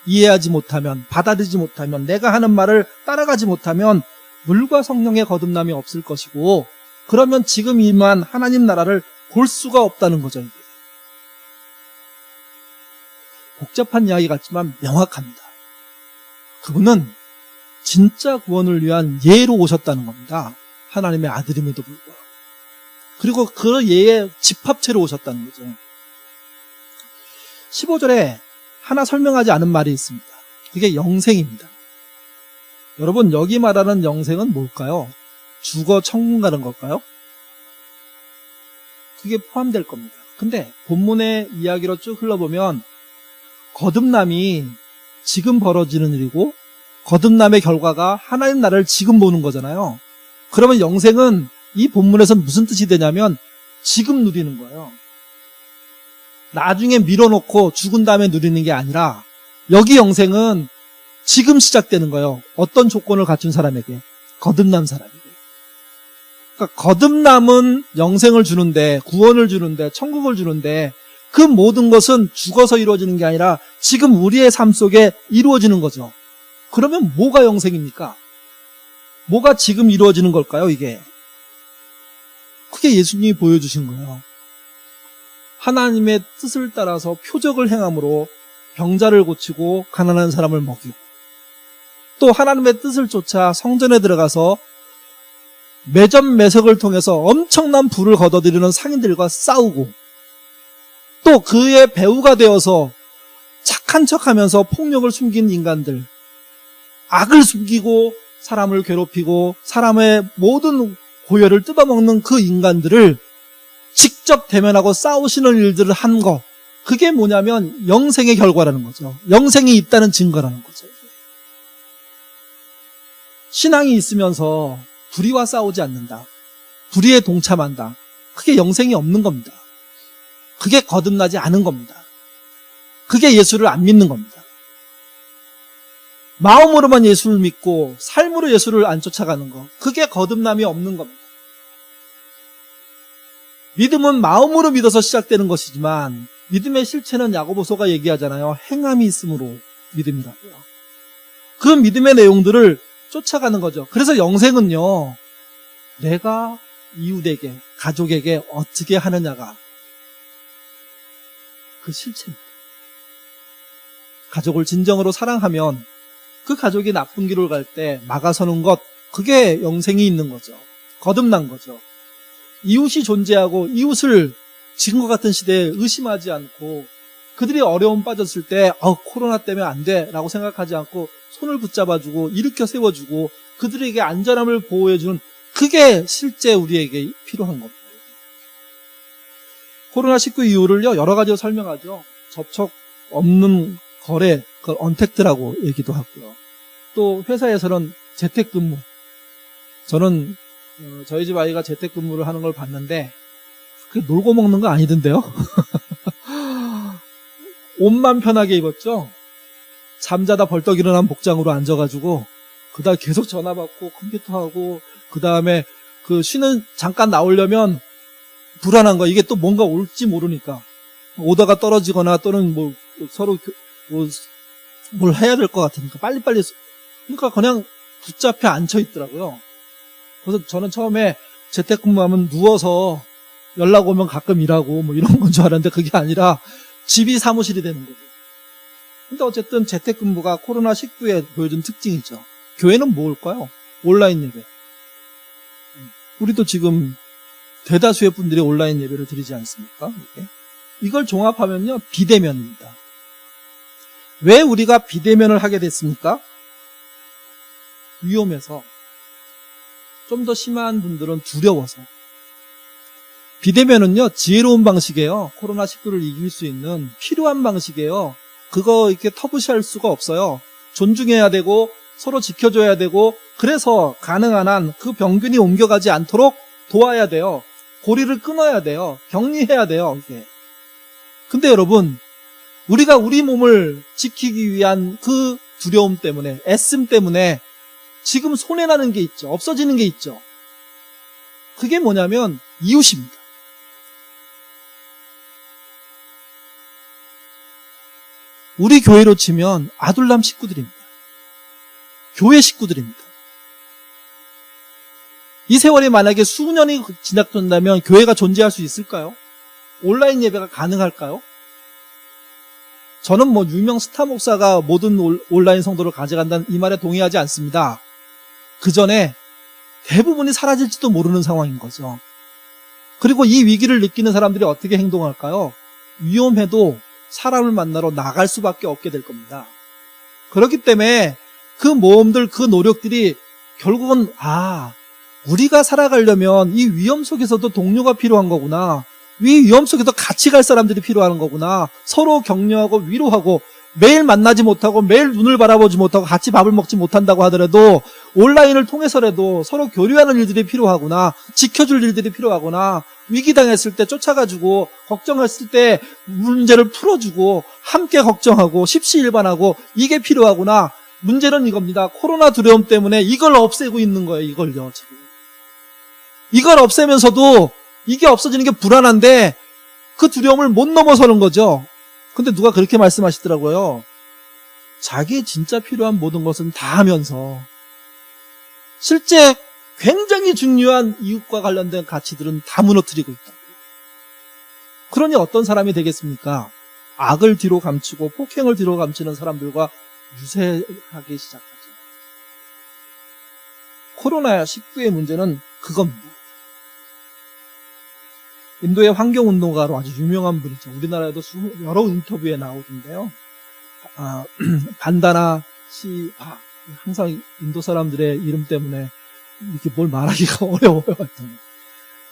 Speaker 1: 이해하지 못하면, 받아들이지 못하면, 내가 하는 말을 따라가지 못하면 물과 성령의 거듭남이 없을 것이고, 그러면 지금 임한 하나님 나라를 볼 수가 없다는 거죠. 이게. 복잡한 이야기 같지만 명확합니다. 그분은 진짜 구원을 위한 예로 오셨다는 겁니다. 하나님의 아들임에도 불구하고. 그리고 그 예의 집합체로 오셨다는 거죠. 15절에 하나 설명하지 않은 말이 있습니다. 그게 영생입니다. 여러분 여기 말하는 영생은 뭘까요? 죽어 천국 가는 걸까요? 그게 포함될 겁니다. 근데 본문의 이야기로 쭉 흘러보면 거듭남이 지금 벌어지는 일이고 거듭남의 결과가 하나님 나라를 지금 보는 거잖아요. 그러면 영생은 이 본문에서 무슨 뜻이 되냐면 지금 누리는 거예요. 나중에 밀어놓고 죽은 다음에 누리는 게 아니라 여기 영생은 지금 시작되는 거예요. 어떤 조건을 갖춘 사람에게? 거듭난 사람에게. 그러니까 거듭남은 영생을 주는데, 구원을 주는데, 천국을 주는데 그 모든 것은 죽어서 이루어지는 게 아니라 지금 우리의 삶 속에 이루어지는 거죠. 그러면 뭐가 영생입니까? 뭐가 지금 이루어지는 걸까요, 이게? 그게 예수님이 보여주신 거예요. 하나님의 뜻을 따라서 표적을 행함으로 병자를 고치고 가난한 사람을 먹이고, 또 하나님의 뜻을 쫓아 성전에 들어가서 매점매석을 통해서 엄청난 부를 거둬들이는 상인들과 싸우고, 또 그의 배우가 되어서 착한 척하면서 폭력을 숨긴 인간들, 악을 숨기고 사람을 괴롭히고 사람의 모든 고열을 뜯어먹는 그 인간들을 직접 대면하고 싸우시는 일들을 한 거, 그게 뭐냐면 영생의 결과라는 거죠. 영생이 있다는 증거라는 거죠. 신앙이 있으면서 불의와 싸우지 않는다, 불의에 동참한다, 그게 영생이 없는 겁니다. 그게 거듭나지 않은 겁니다. 그게 예수를 안 믿는 겁니다. 마음으로만 예수를 믿고 삶으로 예수를 안 쫓아가는 거, 그게 거듭남이 없는 겁니다. 믿음은 마음으로 믿어서 시작되는 것이지만 믿음의 실체는 야고보서가 얘기하잖아요. 행함이 있으므로 믿음이라고요. 그 믿음의 내용들을 쫓아가는 거죠. 그래서 영생은요, 내가 이웃에게, 가족에게 어떻게 하느냐가 그 실체입니다. 가족을 진정으로 사랑하면 그 가족이 나쁜 길을 갈 때 막아서는 것, 그게 영생이 있는 거죠. 거듭난 거죠. 이웃이 존재하고 이웃을 지금과 같은 시대에 의심하지 않고, 그들이 어려움 빠졌을 때 코로나 때문에 안 돼 라고 생각하지 않고 손을 붙잡아주고 일으켜 세워주고 그들에게 안전함을 보호해주는, 그게 실제 우리에게 필요한 겁니다. 코로나19 이유를요, 여러 가지로 설명하죠. 접촉 없는 거래, 그걸 언택트라고 얘기도 하고요. 또 회사에서는 재택근무. 저는 저희 집 아이가 재택근무를 하는 걸 봤는데 그게 놀고 먹는 거 아니던데요. 옷만 편하게 입었죠. 잠자다 벌떡 일어난 복장으로 앉아가지고 그다음 계속 전화 받고 컴퓨터하고, 그 다음에 그 쉬는 잠깐 나오려면 불안한 거, 이게 또 뭔가 올지 모르니까 오다가 떨어지거나 또는 뭐 서로 뭘 해야 될 것 같으니까 빨리빨리, 그러니까 그냥 붙잡혀 앉혀 있더라고요. 그래서 저는 처음에 재택근무하면 누워서 연락 오면 가끔 일하고 뭐 이런 건 줄 알았는데 그게 아니라 집이 사무실이 되는 거죠. 근데 어쨌든 재택근무가 코로나19에 보여준 특징이죠. 교회는 뭘까요? 온라인 예배. 우리도 지금 대다수의 분들이 온라인 예배를 드리지 않습니까? 이걸 종합하면요, 비대면입니다. 왜 우리가 비대면을 하게 됐습니까? 위험해서. 좀 더 심한 분들은 두려워서. 비대면은요, 지혜로운 방식이에요. 코로나19를 이길 수 있는 필요한 방식이에요. 그거 이렇게 터부시할 수가 없어요. 존중해야 되고 서로 지켜줘야 되고, 그래서 가능한 한 그 병균이 옮겨가지 않도록 도와야 돼요. 고리를 끊어야 돼요. 격리해야 돼요. 이게. 근데 여러분, 우리가 우리 몸을 지키기 위한 그 두려움 때문에, 애씀 때문에 지금 손해나는 게 있죠. 없어지는 게 있죠. 그게 뭐냐면 이웃입니다. 우리 교회로 치면 아둘람 식구들입니다. 교회 식구들입니다. 이 세월이 만약에 수년이 지나간다면 교회가 존재할 수 있을까요? 온라인 예배가 가능할까요? 저는 뭐 유명 스타 목사가 모든 온라인 성도를 가져간다는 이 말에 동의하지 않습니다. 그 전에 대부분이 사라질지도 모르는 상황인 거죠. 그리고 이 위기를 느끼는 사람들이 어떻게 행동할까요? 위험해도 사람을 만나러 나갈 수밖에 없게 될 겁니다. 그렇기 때문에 그 모험들, 그 노력들이 결국은 우리가 살아가려면 이 위험 속에서도 동료가 필요한 거구나. 이 위험 속에도 같이 갈 사람들이 필요한 거구나. 서로 격려하고 위로하고 매일 만나지 못하고 매일 눈을 바라보지 못하고 같이 밥을 먹지 못한다고 하더라도 온라인을 통해서라도 서로 교류하는 일들이 필요하구나, 지켜줄 일들이 필요하구나, 위기당했을 때 쫓아가지고 걱정했을 때 문제를 풀어주고 함께 걱정하고 십시일반하고 이게 필요하구나. 문제는 이겁니다. 코로나 두려움 때문에 이걸 없애고 있는 거예요. 이걸요, 지금. 이걸 없애면서도 이게 없어지는 게 불안한데 그 두려움을 못 넘어서는 거죠. 근데 누가 그렇게 말씀하시더라고요. 자기의 진짜 필요한 모든 것은 다 하면서 실제 굉장히 중요한 이웃과 관련된 가치들은 다 무너뜨리고 있다. 그러니 어떤 사람이 되겠습니까? 악을 뒤로 감추고 폭행을 뒤로 감추는 사람들과 유세하기 시작하죠. 코로나19의 문제는 그겁니다. 인도의 환경운동가로 아주 유명한 분이죠. 우리나라에도 여러 인터뷰에 나오던데요. 반다나 씨, 항상 인도 사람들의 이름 때문에 이렇게 뭘 말하기가 어려워요.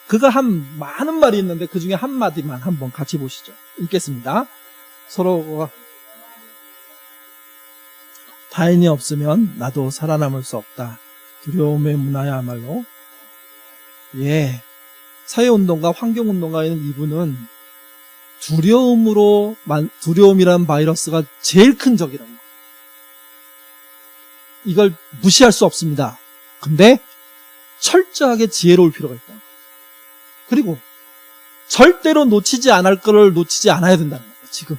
Speaker 1: 그가 한 많은 말이 있는데 그 중에 한마디만 한번 같이 보시죠. 읽겠습니다. 서로가 타인이 없으면 나도 살아남을 수 없다. 두려움의 문화야말로. 예. 사회운동가, 환경운동가인 이분은 두려움이란 바이러스가 제일 큰 적이라고. 이걸 무시할 수 없습니다. 근데 철저하게 지혜로울 필요가 있다. 그리고 절대로 놓치지 않을 거를 놓치지 않아야 된다는 거예요. 지금.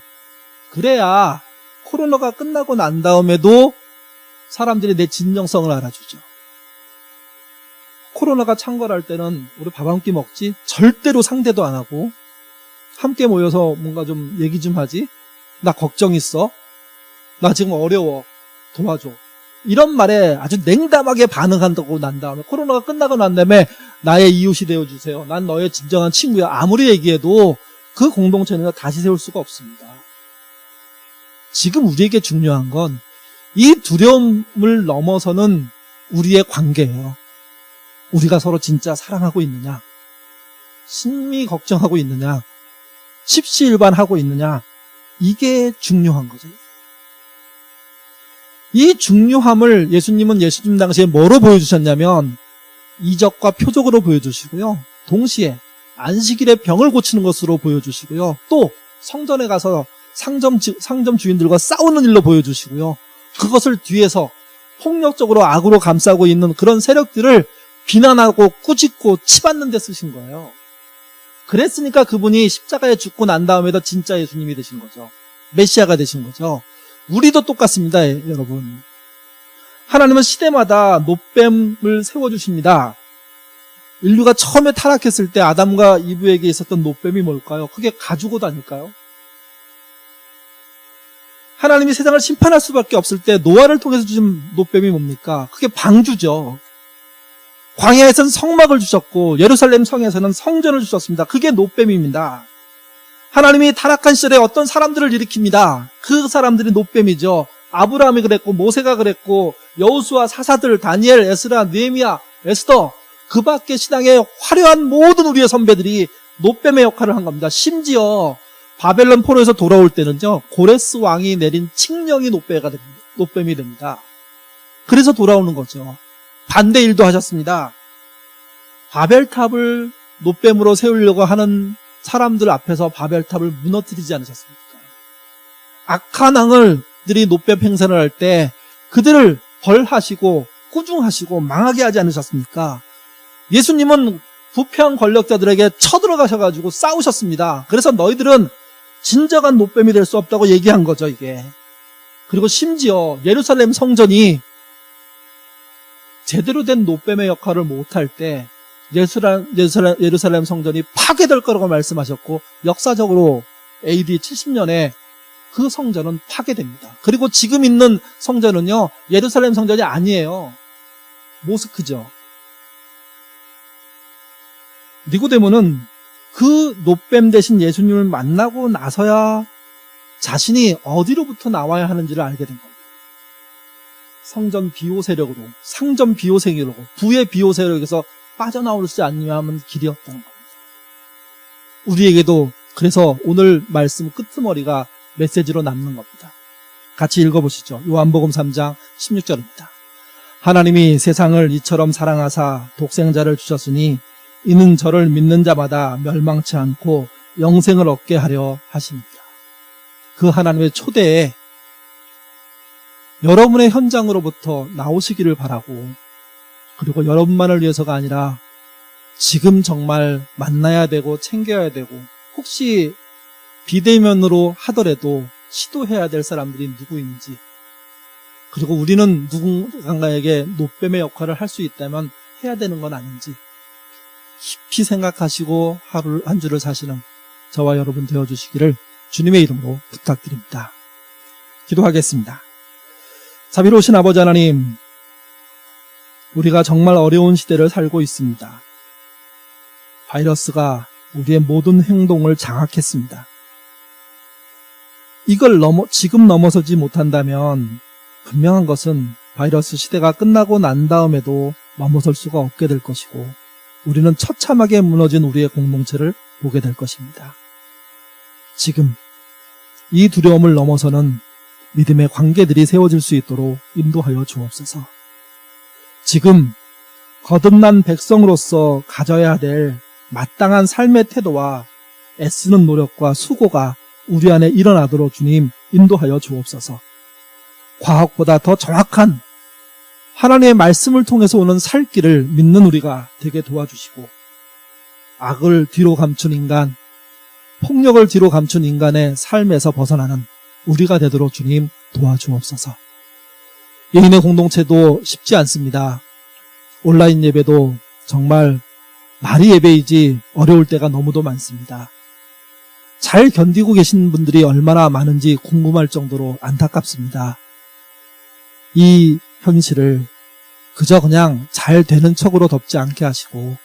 Speaker 1: 그래야 코로나가 끝나고 난 다음에도 사람들이 내 진정성을 알아주죠. 코로나가 창궐할 때는 우리 밥 한 끼 먹지? 절대로 상대도 안 하고 함께 모여서 뭔가 좀 얘기 좀 하지? 나 걱정 있어? 나 지금 어려워. 도와줘. 이런 말에 아주 냉담하게 반응한다고 난 다음에 코로나가 끝나고 난 다음에 나의 이웃이 되어주세요. 난 너의 진정한 친구야. 아무리 얘기해도 그 공동체는 다시 세울 수가 없습니다. 지금 우리에게 중요한 건 이 두려움을 넘어서는 우리의 관계예요. 우리가 서로 진짜 사랑하고 있느냐, 심히 걱정하고 있느냐, 십시일반하고 있느냐, 이게 중요한 거죠. 이 중요함을 예수님은 예수님 당시에 뭐로 보여주셨냐면 이적과 표적으로 보여주시고요. 동시에 안식일에 병을 고치는 것으로 보여주시고요. 또 성전에 가서 상점 주인들과 싸우는 일로 보여주시고요. 그것을 뒤에서 폭력적으로 악으로 감싸고 있는 그런 세력들을 비난하고 꾸짖고 치받는 데 쓰신 거예요. 그랬으니까 그분이 십자가에 죽고 난 다음에도 진짜 예수님이 되신 거죠. 메시아가 되신 거죠. 우리도 똑같습니다, 여러분. 하나님은 시대마다 노뱀을 세워주십니다. 인류가 처음에 타락했을 때 아담과 이브에게 있었던 노뱀이 뭘까요? 그게 가죽옷 아닐까요? 하나님이 세상을 심판할 수밖에 없을 때 노아를 통해서 주신 노뱀이 뭡니까? 그게 방주죠. 광야에서는 성막을 주셨고 예루살렘 성에서는 성전을 주셨습니다. 그게 노뱀입니다. 하나님이 타락한 시절에 어떤 사람들을 일으킵니다. 그 사람들이 노뱀이죠. 아브라함이 그랬고 모세가 그랬고 여호수아, 사사들, 다니엘, 에스라, 느헤미야, 에스더, 그 밖에 신앙의 화려한 모든 우리의 선배들이 노뱀의 역할을 한 겁니다. 심지어 바벨론 포로에서 돌아올 때는요, 고레스 왕이 내린 칙령이 노뱀이 됩니다. 그래서 돌아오는 거죠. 반대 일도 하셨습니다. 바벨탑을 노뱀으로 세우려고 하는 사람들 앞에서 바벨탑을 무너뜨리지 않으셨습니까? 악한 왕들이 노뱀 행세를 할 때 그들을 벌하시고 꾸중하시고 망하게 하지 않으셨습니까? 예수님은 부패한 권력자들에게 쳐들어가셔가지고 싸우셨습니다. 그래서 너희들은 진정한 노뱀이 될 수 없다고 얘기한 거죠, 이게. 그리고 심지어 예루살렘 성전이 제대로 된 노뱀의 역할을 못할 때 예루살렘 성전이 파괴될 거라고 말씀하셨고 역사적으로 AD 70년에 그 성전은 파괴됩니다. 그리고 지금 있는 성전은요, 예루살렘 성전이 아니에요. 모스크죠. 니고데모는 그 노뱀 대신 예수님을 만나고 나서야 자신이 어디로부터 나와야 하는지를 알게 된 겁니다. 성전 비호 세력으로, 상점 비호 세력으로, 부의 비호 세력에서 빠져나오지 않으면 길이 없다는 겁니다. 우리에게도 그래서 오늘 말씀 끄트머리가 메시지로 남는 겁니다. 같이 읽어보시죠. 요한복음 3장 16절입니다. 하나님이 세상을 이처럼 사랑하사 독생자를 주셨으니 이는 저를 믿는 자마다 멸망치 않고 영생을 얻게 하려 하십니다. 그 하나님의 초대에 여러분의 현장으로부터 나오시기를 바라고, 그리고 여러분만을 위해서가 아니라 지금 정말 만나야 되고 챙겨야 되고 혹시 비대면으로 하더라도 시도해야 될 사람들이 누구인지, 그리고 우리는 누군가에게 노뱀의 역할을 할 수 있다면 해야 되는 건 아닌지 깊이 생각하시고 하루 한 주를 사시는 저와 여러분 되어주시기를 주님의 이름으로 부탁드립니다. 기도하겠습니다. 자비로우신 아버지 하나님, 우리가 정말 어려운 시대를 살고 있습니다. 바이러스가 우리의 모든 행동을 장악했습니다. 이걸 지금 넘어서지 못한다면 분명한 것은 바이러스 시대가 끝나고 난 다음에도 넘어설 수가 없게 될 것이고, 우리는 처참하게 무너진 우리의 공동체를 보게 될 것입니다. 지금 이 두려움을 넘어서는 믿음의 관계들이 세워질 수 있도록 인도하여 주옵소서. 지금 거듭난 백성으로서 가져야 될 마땅한 삶의 태도와 애쓰는 노력과 수고가 우리 안에 일어나도록 주님 인도하여 주옵소서. 과학보다 더 정확한 하나님의 말씀을 통해서 오는 살 길을 믿는 우리가 되게 도와주시고, 악을 뒤로 감춘 인간, 폭력을 뒤로 감춘 인간의 삶에서 벗어나는 우리가 되도록 주님 도와주옵소서. 예인의 공동체도 쉽지 않습니다. 온라인 예배도 정말 말이 예배이지 어려울 때가 너무도 많습니다. 잘 견디고 계신 분들이 얼마나 많은지 궁금할 정도로 안타깝습니다. 이 현실을 그저 그냥 잘 되는 척으로 덮지 않게 하시고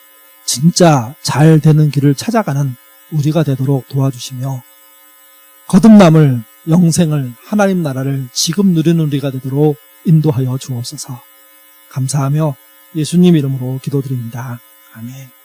Speaker 1: 진짜 잘 되는 길을 찾아가는 우리가 되도록 도와주시며, 거듭남을, 영생을, 하나님 나라를 지금 누리는 우리가 되도록 인도하여 주옵소서. 감사하며 예수님 이름으로 기도드립니다. 아멘.